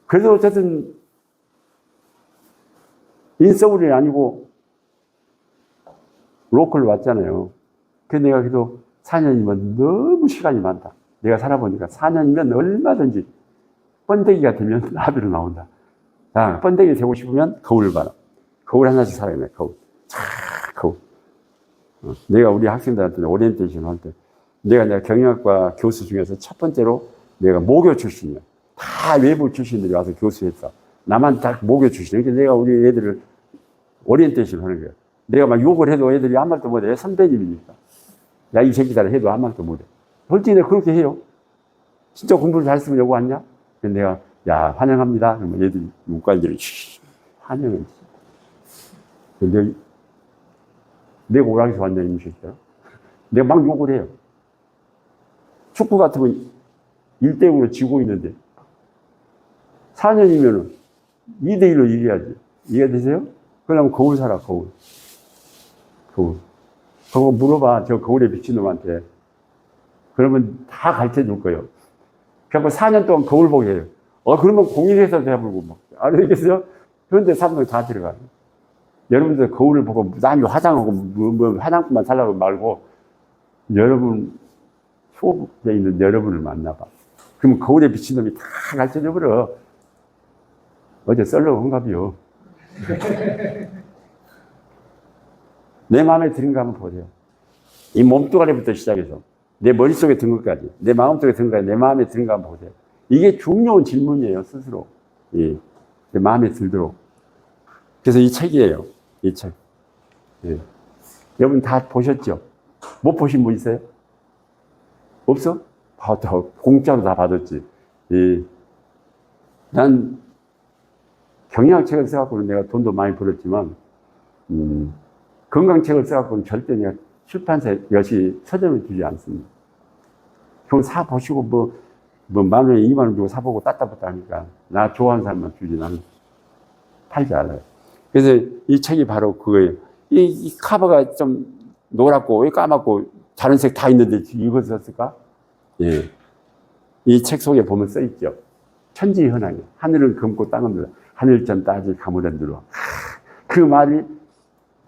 그래도 어쨌든 인서울이 아니고 로컬로 왔잖아요. 그래서 내가 그래도 4년이면 너무 시간이 많다. 내가 살아보니까 4년이면 얼마든지 번데기가 되면 나비로 나온다. 자, 번데기 되고 싶으면 거울을 봐라. 거울 하나씩 사야 돼, 거울. 거울. 내가 우리 학생들한테 오리엔테이션 할 때, 내가 경영학과 교수 중에서 첫 번째로 내가 모교 출신이야. 다 외부 출신들이 와서 교수했어. 나만 다 모교 출신. 그러니까 내가 우리 애들을 오리엔테이션 하는 거야. 내가 막 욕을 해도 애들이 아무 말도 못해. 선배님이니까. 야, 이 새끼들 해도 아무 말도 못해. 솔직히 내가 그렇게 해요. 진짜 공부를 잘했으면 여기 왔냐? 근데 내가, 야, 환영합니다. 그러면 얘들이, 문과인들이, 환영을. 근데 내가 오락에서 왔냐, 이 새끼야. 내가 막 욕을 해요. 축구 같으면 1대0으로 지고 있는데, 4년이면은 2대1로 이겨야지. 이해되세요? 그러면 거울 사라, 거울. 거울. 그거 물어봐, 저 거울에 비친 놈한테. 그러면 다 가르쳐 줄 거예요. 그래서 4년 동안 거울 보게 해요. 그러면 공인해서 해보고 막. 알겠어요? 그런데 사람들 다 들어가요. 여러분들 거울을 보고 남이 화장하고 뭐 화장품만 살라고 말고 여러분 속에 있는 여러분을 만나봐. 그러면 거울에 비친 놈이 다 가르쳐 줘버려. 어제 썰려고 한갑이요. 내 마음에 드는가 한번 보세요. 이 몸뚱아리부터 시작해서 내 머릿속에 든 것까지, 내 마음속에 든 것까지, 내 마음에 드는가 한번 보세요. 이게 중요한 질문이에요, 스스로. 예. 내 마음에 들도록. 그래서 이 책이에요, 이 책. 예. 여러분 다 보셨죠? 못 보신 분 있어요? 없어? 공짜로 다 받았지. 예. 난 경영학책을 써갖고는 내가 돈도 많이 벌었지만, 건강책을 써갖고는 절대 내가 출판사에 여시 서점을 주지 않습니다. 그럼 사보시고 뭐 10,000원에 20,000원 주고 사보고 따따붙다 하니까 나 좋아하는 사람만 주지 나는 팔지 않아요. 그래서 이 책이 바로 그거예요. 이 카버가 좀 노랗고 까맣고 다른 색 다 있는데 이거 썼을까? 예. 이 책 속에 보면 써있죠. 천지현황이에요. 하늘은 검고 땅은 누라. 하늘전 따지 가물에 누라. 그 말이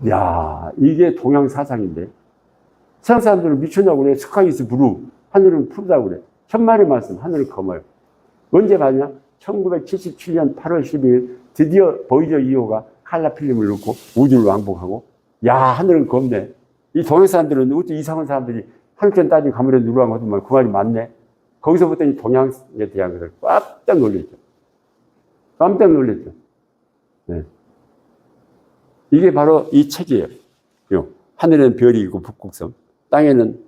야, 이게 동양 사상인데. 서양 사람들은 미쳤냐고 그래. 스카이스 브루. 하늘은 푸르다고 그래. 천만의 말씀. 하늘은 검어요. 언제 봤냐? 1977년 8월 12일 드디어 보이저 2호가 칼라 필름을 넣고 우주를 왕복하고 야, 하늘은 검네. 이 동양 사람들은 어째 이상한 사람들이 하늘전 따지 가물에 누르라고 하더만 그 말이 맞네. 거기서부터 이 동양에 대한 것을 깜짝 놀랐죠. 깜짝 놀랐죠. 네. 이게 바로 이 책이에요. 하늘에는 별이 있고 북극성, 땅에는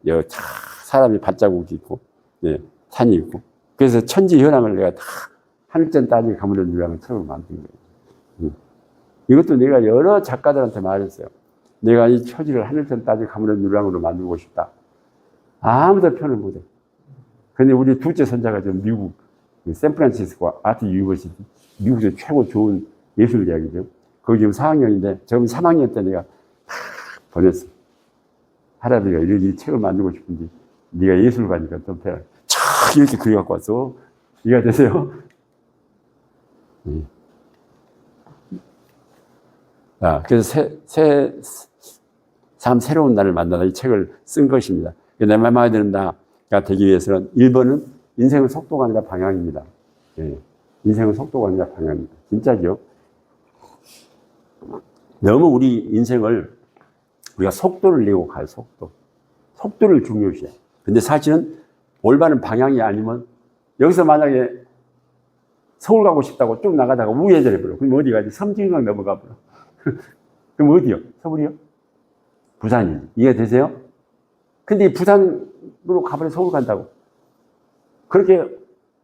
사람이 발자국이 있고, 예, 산이 있고. 그래서 천지 현황을 내가 다 하늘전 따지 가물에 누르라는 책을 만든 거예요. 이것도 내가 여러 작가들한테 말했어요. 내가 이 처지를 하늘전 따지 가물에 누르라고 만들고 싶다. 아무도 표현을 못해. 근데 우리 둘째 손자가 좀 미국 샌프란시스코 아트 유니버시티, 미국에서 최고 좋은 예술대학이죠. 거기 지금 4학년인데, 저번 3학년 때 내가 보냈어. 할아버지가 이 책을 만들고 싶은데, 네가 예술가니까 좀 배워. 촥 이렇게 그려갖고 왔어. 이해가 되세요? 그래서 새로운 나를 만나다 이 책을 쓴 것입니다. 내 마음에 드는 나가 되기 위해서는 1번은 인생은 속도가 아니라 방향입니다. 예. 인생은 속도가 아니라 방향입니다. 진짜죠? 너무 우리 인생을 우리가 속도를 내고 가요, 속도. 속도를 중요시해. 근데 사실은 올바른 방향이 아니면 여기서 만약에 서울 가고 싶다고 쭉 나가다가 우회전해 버려. 그럼 어디 가지? 섬진강 넘어가 버려. 그럼 어디요? 서울이요? 부산이요. 이해되세요? 근데 부산으로 가버려 서울 간다고. 그렇게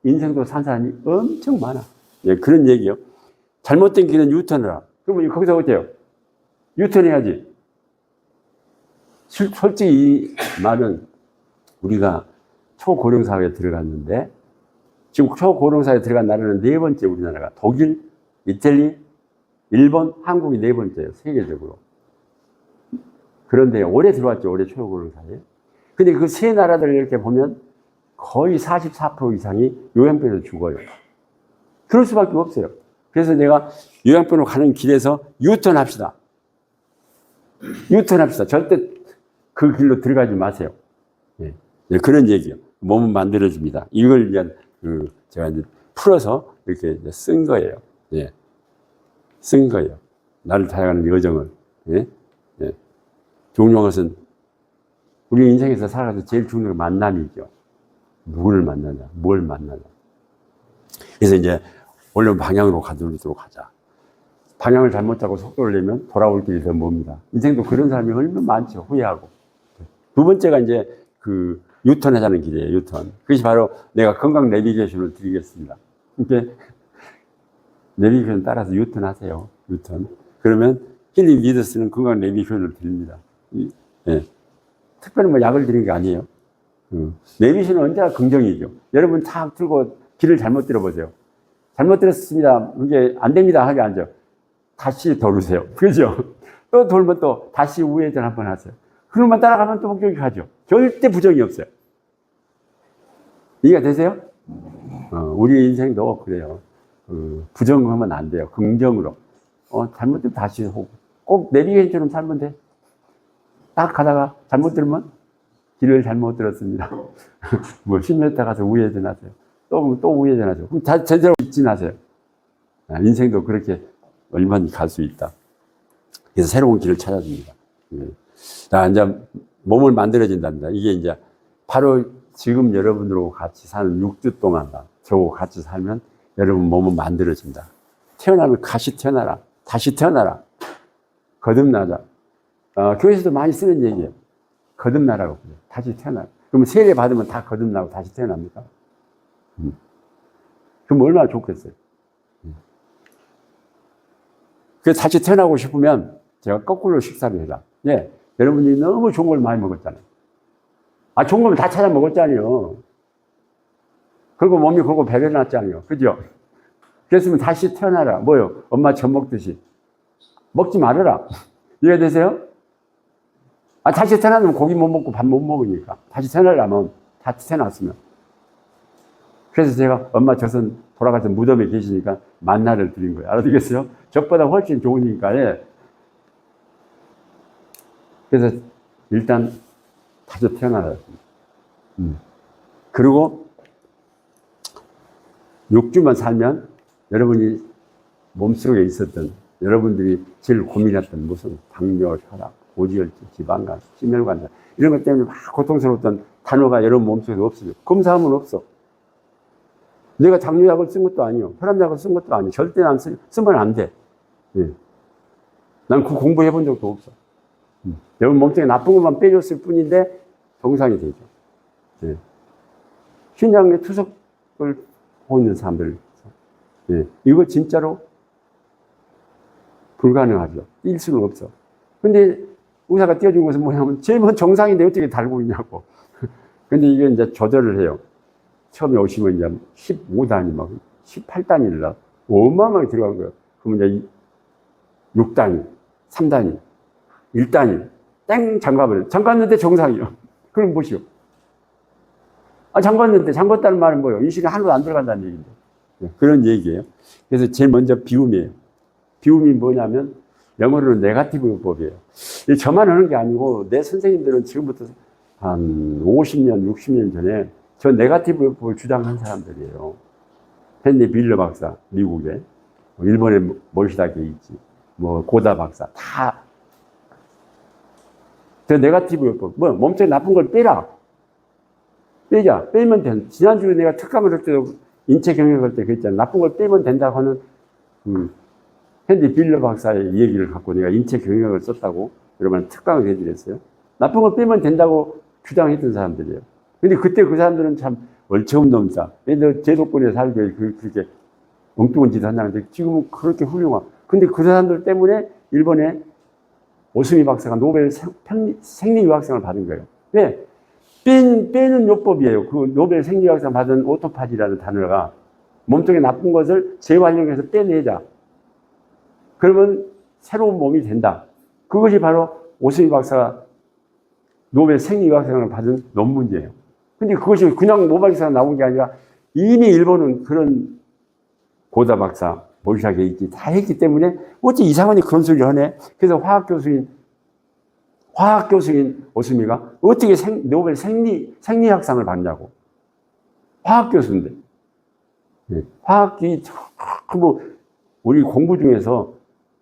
인생도 산 사람이 엄청 많아. 예, 그런 얘기요. 잘못된 길은 유턴을 하라. 그러면 거기서 어때요? 유턴해야지. 솔직히 이 말은 우리가 초고령사회에 들어갔는데 지금 초고령사회에 들어간 나라는 4번째 우리나라가 독일, 이탈리, 일본, 한국이 4번째예요. 세계적으로. 그런데 올해 들어왔죠. 올해 초고령사회에. 근데 그 세 나라들을 이렇게 보면 거의 44% 이상이 요양병에서 죽어요. 그럴 수밖에 없어요. 그래서 내가 요양병으로 가는 길에서 유턴합시다. 유턴합시다. 절대 그 길로 들어가지 마세요. 예. 그런 얘기요. 몸은 만들어집니다. 이걸 위한 제가 이제 풀어서 이렇게 이제 쓴 거예요. 예. 쓴 거예요. 나를 찾아가는 여정을. 예? 예. 중요한 것은 우리 인생에서 살아가서 제일 중요한 건 만남이죠. 누구를 만나냐, 뭘 만나냐. 그래서 이제 원래 방향으로 가도록 하자. 방향을 잘못 잡고 속도를 내면 돌아올 길이 더 멉니다. 인생도 그런 사람이 얼마나 많죠. 후회하고. 두 번째가 이제 그 유턴하자는 길이에요. 유턴. 그것이 바로 내가 건강 내비게이션을 드리겠습니다. 이렇게 내비게이션 따라서 유턴하세요. 유턴. 그러면 힐링 리더스는 건강 내비게이션을 드립니다. 예. 특별히 뭐 약을 드리는 게 아니에요. 내비게이션은 언제나 긍정이죠. 여러분 차 틀고 길을 잘못 들어보세요. 잘못 들었습니다. 이게 안 됩니다. 하게 앉아. 다시 돌으세요. 그죠? 또 돌면 또 다시 우회전 한번 하세요. 그놈만 따라가면 또 목적이 가죠. 절대 부정이 없어요. 이해가 되세요? 우리 인생도 그래요. 부정하면 안 돼요. 긍정으로. 잘못되면 다시 하고. 꼭 내비게이션처럼 살면 돼. 딱 가다가 잘못 들으면 길을 잘못 들었습니다. 뭐 10m 가서 우회전 하세요. 또 우회전 하세요. 그럼 다 제대로 직진하세요. 인생도 그렇게 얼마나 갈 수 있다. 그래서 새로운 길을 찾아줍니다. 자, 이제 몸을 만들어진답니다. 이게 이제 바로 지금 여러분들하고 같이 사는 6주 동안 저하고 같이 살면 여러분 몸은 만들어진다. 태어나면 다시 태어나라. 다시 태어나라. 거듭나자. 교회에서도 많이 쓰는 얘기예요. 거듭나라고. 다시 태어나라. 그러면 세례 받으면 다 거듭나고 다시 태어납니까? 그럼 얼마나 좋겠어요. 그래서 다시 태어나고 싶으면 제가 거꾸로 식사를 해라. 예. 여러분이 너무 좋은 걸 많이 먹었잖아요. 좋은 걸 다 찾아 먹었잖아요. 그리고 몸이 그러고 배려놨잖아요. 그죠? 그랬으면 다시 태어나라. 뭐요? 엄마 젖 먹듯이. 먹지 말아라. 이해되세요? 다시 태어나면 고기 못 먹고 밥 못 먹으니까. 다시 태어나려면, 다시 태어났으면. 그래서 제가 엄마 젖은 돌아가서 무덤에 계시니까 만나를 드린 거예요. 알아듣겠어요? 젖보다 훨씬 좋으니까, 예. 그래서 일단 다시 태어나라. 그리고 6주만 살면 여러분이 몸속에 있었던 여러분들이 제일 고민했던 무슨 당뇨, 혈압, 고지혈증, 지방간, 심혈관절 이런 것 때문에 막 고통스러웠던 단어가 여러분 몸속에 없어요. 검사하면 없어. 내가 당뇨약을 쓴 것도 아니요. 혈압약을 쓴 것도 아니요. 절대 안 쓰면 안 돼. 예. 난 그 공부해 본 적도 없어. 여러분 몸속에 나쁜 것만 빼줬을 뿐인데 정상이 되죠. 예. 신장의 투석을 하고 있는 사람들. 예. 이거 진짜로 불가능하죠. 뛸 수는 없어. 근데 의사가 띄워준 것은 뭐냐면 제일 정상인데 어떻게 달고 있냐고. 근데 이게 이제 조절을 해요. 처음에 오시면 이제 15단위, 막 18단위를 어마어마하게 들어간 거예요. 그러면 이제 6단위, 3단위, 1단위, 땡! 잠가버려요. 잠갔는데 정상이요. 그럼 뭐시오? 잠갔는데, 잠갔다는 말은 뭐예요? 인슐린 하나도 안 들어간다는 얘기인데. 그런 얘기예요. 그래서 제일 먼저 비움이에요. 비움이 뭐냐면, 영어로는 네거티브 요법이에요. 저만 하는 게 아니고, 내 선생님들은 지금부터 한 50년, 60년 전에 저 네거티브 요법을 주장한 사람들이에요. 헨리 빌러 박사, 미국에. 일본의 모시다 게이지, 고다 박사, 다. 저 네거티브 요법, 몸속에 나쁜 걸 빼라. 빼자. 빼면 돼. 지난주에 내가 특강을 할 때도 인체 경영할 때 그랬잖아. 나쁜 걸 빼면 된다고 하는 헨리 빌러 박사의 얘기를 갖고 내가 인체 경영학을 썼다고 여러분 특강을 해드렸어요. 나쁜 걸 빼면 된다고 주장했던 사람들이에요. 근데 그때 그 사람들은 참 얼처음 놈이다. 얘들 제도권에 살고 그렇게 엉뚱한 짓을 한다는데 지금은 그렇게 훌륭하고. 근데 그 사람들 때문에 일본의 오스미 박사가 노벨 생리의학상을 받은 거예요. 왜? 빼는 요법이에요. 그 노벨 생리의학상 받은 오토파지라는 단어가 몸속에 나쁜 것을 재활용해서 빼내자. 그러면 새로운 몸이 된다. 그것이 바로 오스미 박사가 노벨 생리의학상을 받은 논문이에요. 근데 그것이 그냥 노벨상 나온 게 아니라 이미 일본은 그런 고다 박사, 모시다 게이지 다 했기 때문에 어째 이상하니 그런 소리를 하네. 그래서 화학 교수인 오스미가 어떻게 노벨 생리학상을 받냐고. 화학 교수인데. 화학이 뭐 우리 공부 중에서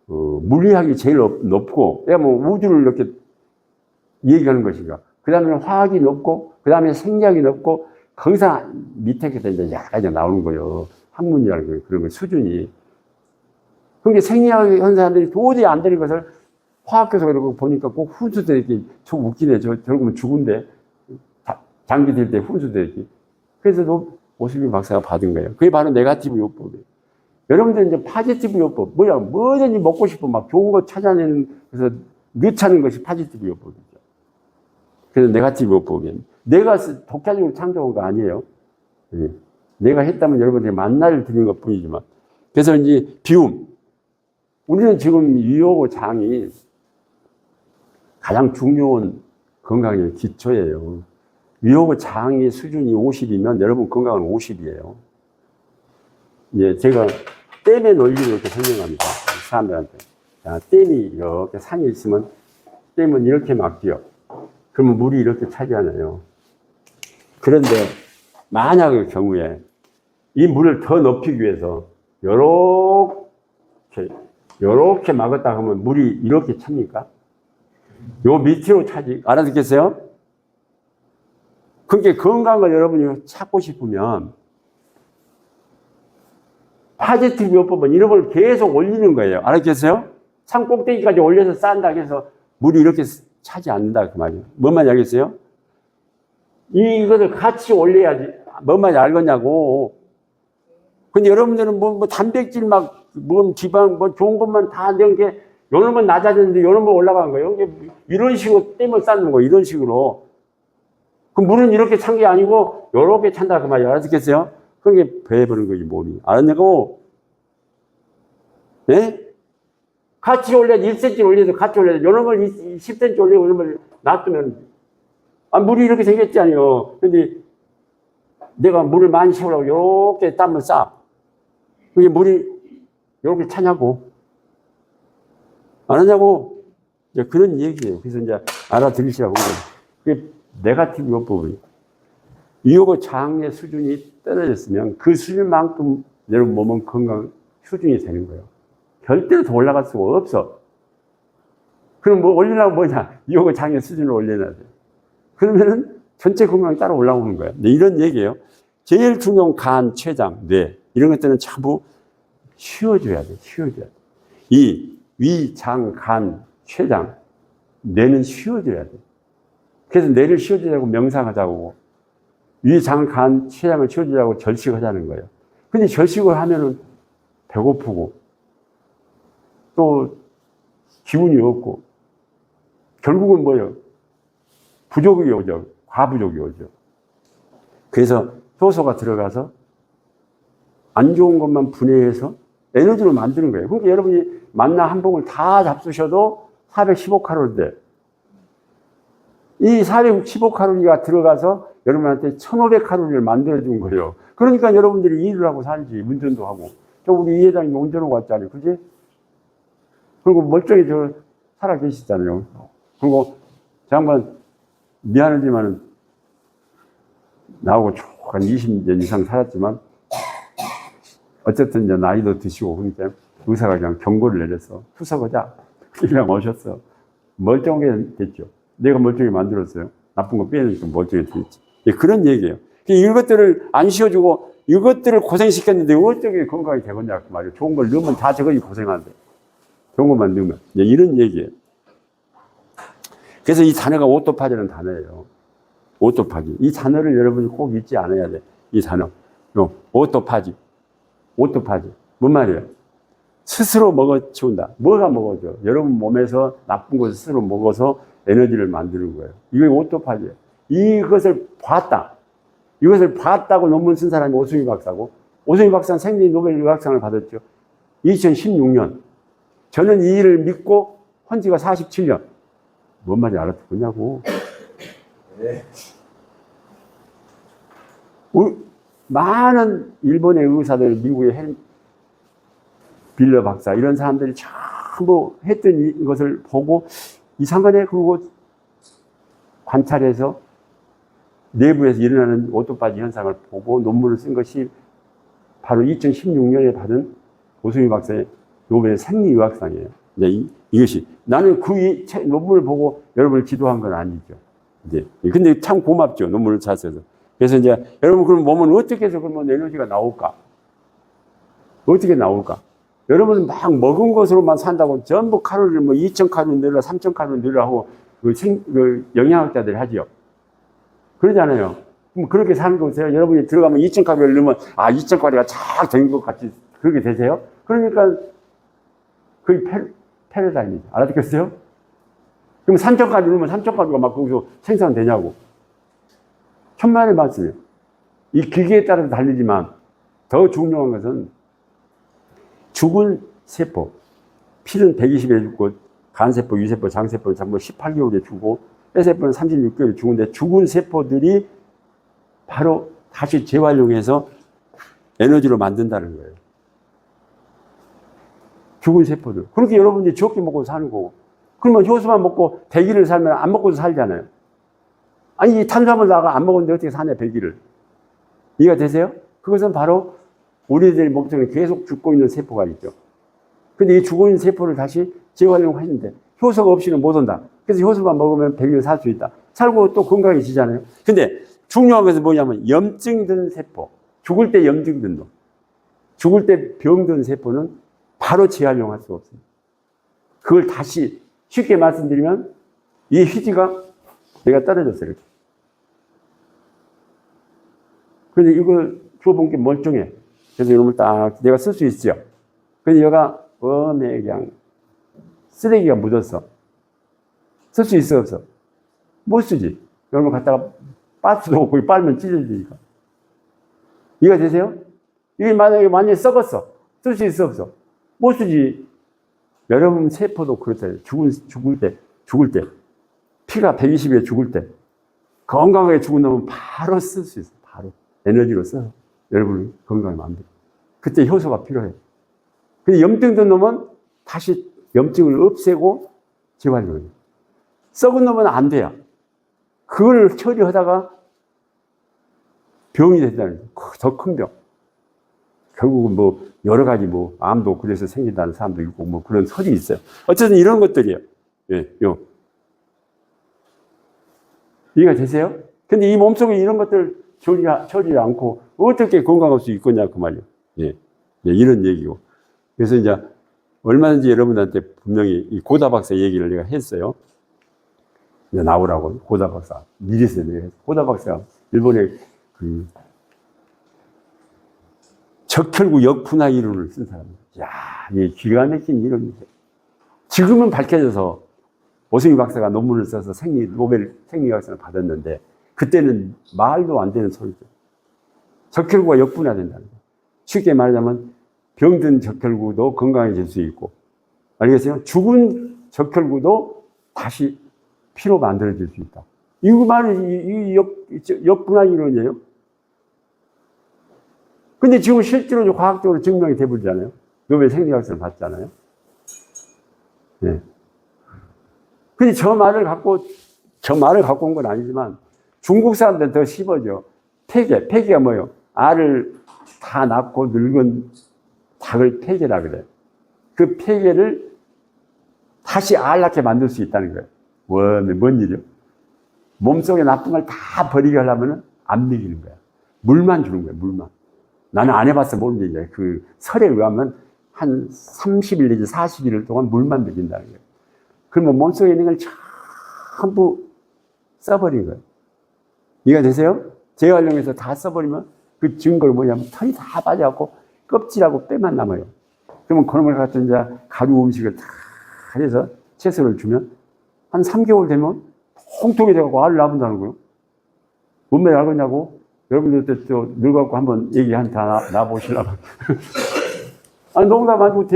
물리학이 제일 높고, 야, 뭐 우주를 이렇게 얘기하는 것인가. 그 다음에 화학이 높고, 그 다음에 생리학이 높고, 거기서 밑에 이제 약간 나오는 거예요. 학문이라는 거, 그런 거 수준이. 그러니까 생리학 하는 사람들이 도저히 안 되는 것을 화학교사 그러고 보니까 꼭 훈수대기, 좀 웃기네. 저러면 죽은데. 장기 될 때 훈수대기. 그래서 오수빈 박사가 받은 거예요. 그게 바로 네거티브 요법이에요. 여러분들 이제 파지티브 요법. 뭐든지 먹고 싶어 막 좋은 거 찾아내는, 그래서 넣자는 것이 파지티브 요법이죠. 그래서 네거티브 요법이에요. 내가 독자적으로 창조한 거 아니에요. 내가 했다면 여러분들이 만나를 드리는 것 뿐이지만. 그래서 이제 비움. 우리는 지금 유효고 장이 가장 중요한 건강의 기초예요. 유효고 장의 수준이 50이면 여러분 건강은 50이에요. 이제 제가 댐의 논리를 이렇게 설명합니다. 사람들한테. 자, 댐이 이렇게 산에 있으면 댐은 이렇게 막혀요. 그러면 물이 이렇게 차지하나요? 그런데 만약의 경우에 이 물을 더 높이기 위해서 요렇게 막았다 하면 물이 이렇게 찹니까? 요 밑으로 차지. 알아듣겠어요? 그게 건강을 여러분이 찾고 싶으면 파지티브 요법은 이런 걸 계속 올리는 거예요. 알았겠어요? 산 꼭대기까지 올려서 쌓는다 해서 물이 이렇게 차지 않는다 그 말이에요. 뭔 말인지 알겠어요? 이것을 같이 올려야지. 뭔 말인지 알겠냐고. 근데 여러분들은 뭐 단백질 뭐 지방 뭐 좋은 것만 다 넣은 게 요놈은 낮아졌는데 요놈은 올라간 거예요. 이런 식으로 댐을 쌓는 거예요. 이런 식으로. 그 물은 이렇게 찬 게 아니고 요렇게 찬다 그 말이에요. 알았겠어요? 그게 배해버린 거지 몸이. 알았냐고? 예? 같이 올려야 1cm 올려도 같이 올려야 돼. 요놈을 10cm 올리고 요놈을 놔두면 물이 이렇게 생겼잖아요. 근데 내가 물을 많이 채우려고 요렇게 땀을 싸. 그게 물이 요렇게 차냐고. 알았냐고? 이제 그런 얘기예요. 그래서 이제 알아들으시라고. 그게 네거티브 요법이에요. 유효고 장의 수준이 떨어졌으면 그 수준만큼 여러분 몸은 건강 수준이 되는 거예요. 절대로 더 올라갈 수가 없어. 그럼 뭐 올리려면 뭐냐? 유효고 장의 수준을 올려놔야 돼. 그러면은 전체 건강이 따라 올라오는 거예요. 네, 이런 얘기예요. 제일 중요한 간, 췌장, 뇌 이런 것들은 전부 쉬어줘야 돼. 쉬어줘야 돼. 이 위, 장, 간, 췌장, 뇌는 쉬어줘야 돼. 그래서 뇌를 쉬어주자고 명상하자고 위, 장, 간, 췌장을 쉬어주자고 절식하자는 거예요. 근데 절식을 하면은 배고프고 또 기운이 없고 결국은 뭐예요? 부족이 오죠. 과부족이 오죠. 그래서 효소가 들어가서 안 좋은 것만 분해해서 에너지로 만드는 거예요. 그러니까 여러분이 만나 한 봉을 다 잡수셔도 415칼로리인데 이 415칼로리가 들어가서 여러분한테 1500칼로리를 만들어준 거예요. 그러니까 여러분들이 일을 하고 살지, 운전도 하고. 우리 이 회장님 운전하고 왔잖아요. 그지? 그리고 멀쩡히 살아 계시잖아요. 그리고 장관, 미안하지만 나하고 쭉 한 20년 이상 살았지만 어쨌든 이제 나이도 드시고 그러니까 의사가 그냥 경고를 내려서 투석하자. 그냥 오셨어. 멀쩡하게 됐죠. 내가 멀쩡히 만들었어요. 나쁜 거 빼니까 멀쩡히 됐지. 그런 얘기예요. 이것들을 안 씌워주고 이것들을 고생시켰는데 어떻게 건강이 되겠냐 그 말이에요. 좋은 걸 넣으면 다 저거이 고생한대. 좋은 것만 넣으면. 이런 얘기예요. 그래서 이 단어가 오토파지라는 단어예요. 오토파지. 이 단어를 여러분이 꼭 잊지 않아야 돼. 이 단어. 오토파지. 오토파지. 뭔 말이에요? 스스로 먹어치운다. 뭐가 먹어줘? 여러분 몸에서 나쁜 것을 스스로 먹어서 에너지를 만드는 거예요. 이게 오토파지예요. 이것을 봤다. 이것을 봤다고 논문 쓴 사람이 오승희 박사고, 오승희 박사는 생리 노벨 의학상을 받았죠. 2016년. 저는 이 일을 믿고 한 지가 47년. 뭔 말인지 알아듣겠냐고. 네. 많은 일본의 의사들, 미국의 빌러 박사, 이런 사람들이 전부 했던 이것을 보고 이상하네. 그리고 관찰해서 내부에서 일어나는 오토파지 현상을 보고 논문을 쓴 것이 바로 2016년에 받은 오승희 박사의 노벨 생리의학상이에요. 이제 이것이 나는 그 논문을 보고 여러분을 기도한 건 아니죠. 이제 근데 참 고맙죠. 논문을 잘 써서. 그래서 이제 여러분 그럼 몸은 어떻게 해서 그러면 에너지가 나올까? 어떻게 나올까? 여러분은 막 먹은 것으로만 산다고 전부 칼로리를 뭐 2,000칼로리 늘려 3,000칼로리 늘려 하고 그 영양학자들이 하지요. 그러잖아요. 그럼 그렇게 사는 거 보세요. 여러분이 들어가면 2,000칼로리를 넣으면 2,000칼로리가 쫙 된 것 같이 그렇게 되세요? 그러니까 거의 패러다임이죠. 알아듣겠어요? 그럼 3,000칼로리 넣으면 3,000칼로리가 막 거기서 생산되냐고. 천만의 말씀이에요. 이 기계에 따라서 다르지만 더 중요한 것은 죽은 세포, 피는 120에 죽고 간세포, 유세포, 장세포는 전부 18개월에 죽고 폐세포는 36개월에 죽은데 죽은 세포들이 바로 다시 재활용해서 에너지로 만든다는 거예요. 죽은 세포들. 그렇게 여러분들이 적게 먹고 사는 거고. 그러면 효소만 먹고 100일을 살면 안 먹고도 살잖아요. 아니, 이 탄수화물 나가 안 먹었는데 어떻게 사냐, 100일을. 이해가 되세요? 그것은 바로 우리들 몸속에 계속 죽고 있는 세포가 있죠. 근데 이 죽어 있는 세포를 다시 재활용하는데 효소가 없이는 못 온다. 그래서 효소만 먹으면 100일 살 수 있다. 살고 또 건강해지잖아요. 근데 중요한 것은 뭐냐면 염증든 세포. 죽을 때 염증든 놈. 죽을 때 병든 세포는 바로 재활용할 수가 없습니다. 그걸 다시 쉽게 말씀드리면 이 휴지가 내가 떨어졌어요. 이렇게. 근데 이걸 주워본 게 멀쩡해. 그래서 이놈을 딱 내가 쓸 수 있죠. 근데 얘가 그냥 쓰레기가 묻었어. 쓸 수 있어 없어? 못 쓰지. 여러분 갖다가 빠스도 없고 빨면 찢어지니까. 이해가 되세요? 이게 만약에 썩었어. 쓸 수 있어 없어? 못 쓰지. 여러분 세포도 그렇잖아요. 죽을 때 피가 120에 죽을 때 건강하게 죽은 놈은 바로 쓸 수 있어. 바로 에너지로 써. 여러분 건강에 만들어. 그때 효소가 필요해. 근데 염증든 놈은 다시 염증을 없애고 재활용해. 썩은 놈은 안 돼요. 그걸 처리하다가 병이 된다는 거예요. 더 큰 병. 결국은 뭐 여러 가지 뭐 암도 그래서 생긴다는 사람도 있고 뭐 그런 설이 있어요. 어쨌든 이런 것들이에요. 예, 이해가 되세요? 근데 이 몸속에 이런 것들 처리 않고 어떻게 건강할 수 있겠냐 그 말이에요. 예, 이런 얘기고. 그래서 이제 얼마든지 여러분한테 분명히 이 고다 박사 얘기를 내가 했어요. 이제 나오라고 고다 박사 미리서 내가 했어요. 고다 박사가 일본의 그 적혈구 역분화 이론을 쓴 사람이에요. 야, 이 기가 막힌 이론이죠. 지금은 밝혀져서 오승희 박사가 논문을 써서 노벨 생리학상을 받았는데 그때는 말도 안 되는 소리죠. 적혈구가 역분화된다는 거예요. 쉽게 말하자면 병든 적혈구도 건강해질 수 있고, 알겠어요? 죽은 적혈구도 다시 피로 만들어질 수 있다. 이거 말은 역분화 이론이에요. 근데 지금 실제로 과학적으로 증명이 돼버리잖아요. 노벨 생리학상을 받잖아요. 네. 근데 저 말을 갖고 온 건 아니지만 중국 사람들은 더 심하죠. 폐기가 뭐예요? 알을 다 낳고 늙은 닭을 폐기라 그래요. 그 폐기를 다시 알 낳게 만들 수 있다는 거예요. 뭔 일이요? 몸속에 나쁜 걸 다 버리게 하려면 안 먹이는 거야. 물만 주는 거야, 물만. 나는 안 해봤어, 모르는데, 그 설에 의하면 한 30일 내지 40일 동안 물만 먹인다는 거예요. 그러면 몸속에 있는 걸 전부 써버린 거예요. 이해가 되세요? 재활용해서 다 써버리면 그 증거가 뭐냐면 털이 다 빠져갖고 껍질하고 뼈만 남아요. 그러면 그놈을 갖다 이제 가루 음식을 다 해서 채소를 주면 한 3개월 되면 통통이 돼갖고 알을 낳는다는 거예요. 뭔 알겠냐고? 여러분들 또 늙어갖고 한번 얘기 다 나보시려고. 아니, 농담 아니고,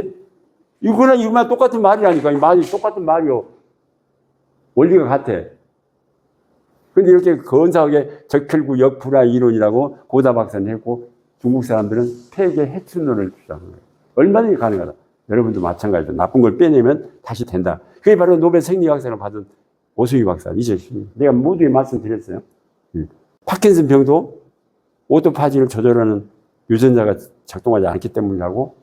이거랑 똑같은 말이라니까. 이 말이 똑같은 말이요. 원리가 같아. 근데 이렇게 건사하게 적혈구 역분화 이론이라고 고다 박사는 했고, 중국 사람들은 폐계 해춘론을 주장하는 거예요. 얼마든지 가능하다. 여러분도 마찬가지로 나쁜 걸 빼내면 다시 된다. 그게 바로 노벨 생리학상을 받은 오승희 박사. 내가 모두에 말씀드렸어요. 파킨슨 병도 오토파지를 조절하는 유전자가 작동하지 않기 때문이라고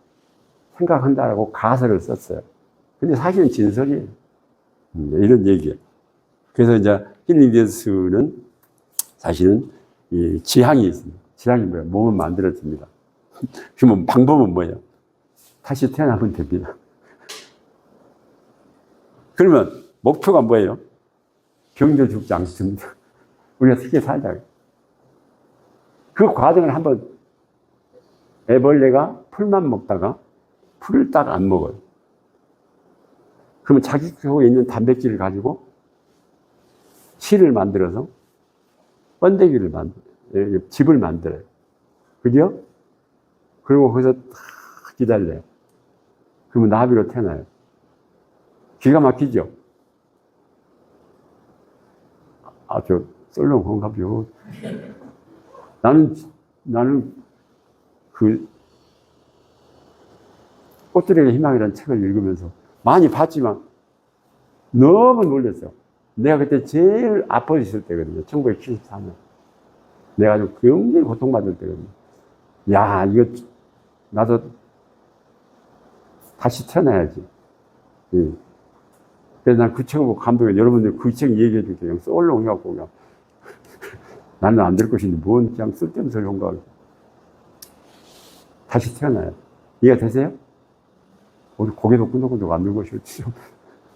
생각한다라고 가설을 썼어요. 근데 사실은 진설이에요. 이런 얘기예요. 그래서 이제 힐링댄스는 사실은 이 지향이 있습니다. 지향이 뭐예요? 몸을 만들어줍니다. 그러면 방법은 뭐예요? 다시 태어나면 됩니다. 그러면 목표가 뭐예요? 병도 죽지 않습니다. 우리가 어떻게 살자. 그 과정을 한번 애벌레가 풀만 먹다가 풀을 딱 안 먹어요. 그러면 자기 속에 있는 단백질을 가지고 실을 만들어서 번데기를 집을 만들어요. 그죠? 그리고 거기서 딱 기다려요. 그러면 나비로 태어나요. 기가 막히죠? 저 썰렁 건가요? 나는 그 꽃들에게 희망이라는 책을 읽으면서 많이 봤지만 너무 놀랐어요. 내가 그때 제일 아파있을 때거든요. 1974년. 내가 아주 굉장히 고통받을 때거든요. 야, 이거 나도 다시 태어나야지. 예. 그래서 난 그 책을 보고 감동해. 여러분들 그 책 얘기해 줄게요. 그냥 썰렁 해갖고 그냥 나는 안 될 것인데 뭔 그냥 쓸데없는 소리 한 거. 다시 태어나요. 이해가 되세요? 우리 고개도 끈적끈적 안 들고 있었지.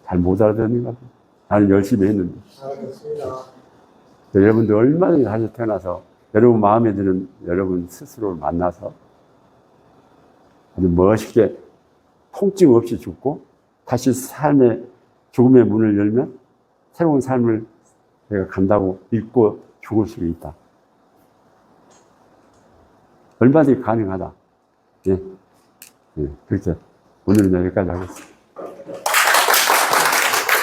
잘 못 알아듣는 것 같아요. 나는 열심히 했는데. 알겠습니다. 여러분들 얼마든지 다시 태어나서 여러분 마음에 드는 여러분 스스로를 만나서 아주 멋있게 통증 없이 죽고 다시 삶의 죽음의 문을 열면 새로운 삶을 내가 간다고 믿고 죽을 수 있다. 얼마든지 가능하다. 예. 예. 그렇죠. 오늘은 여기까지 하겠습니다.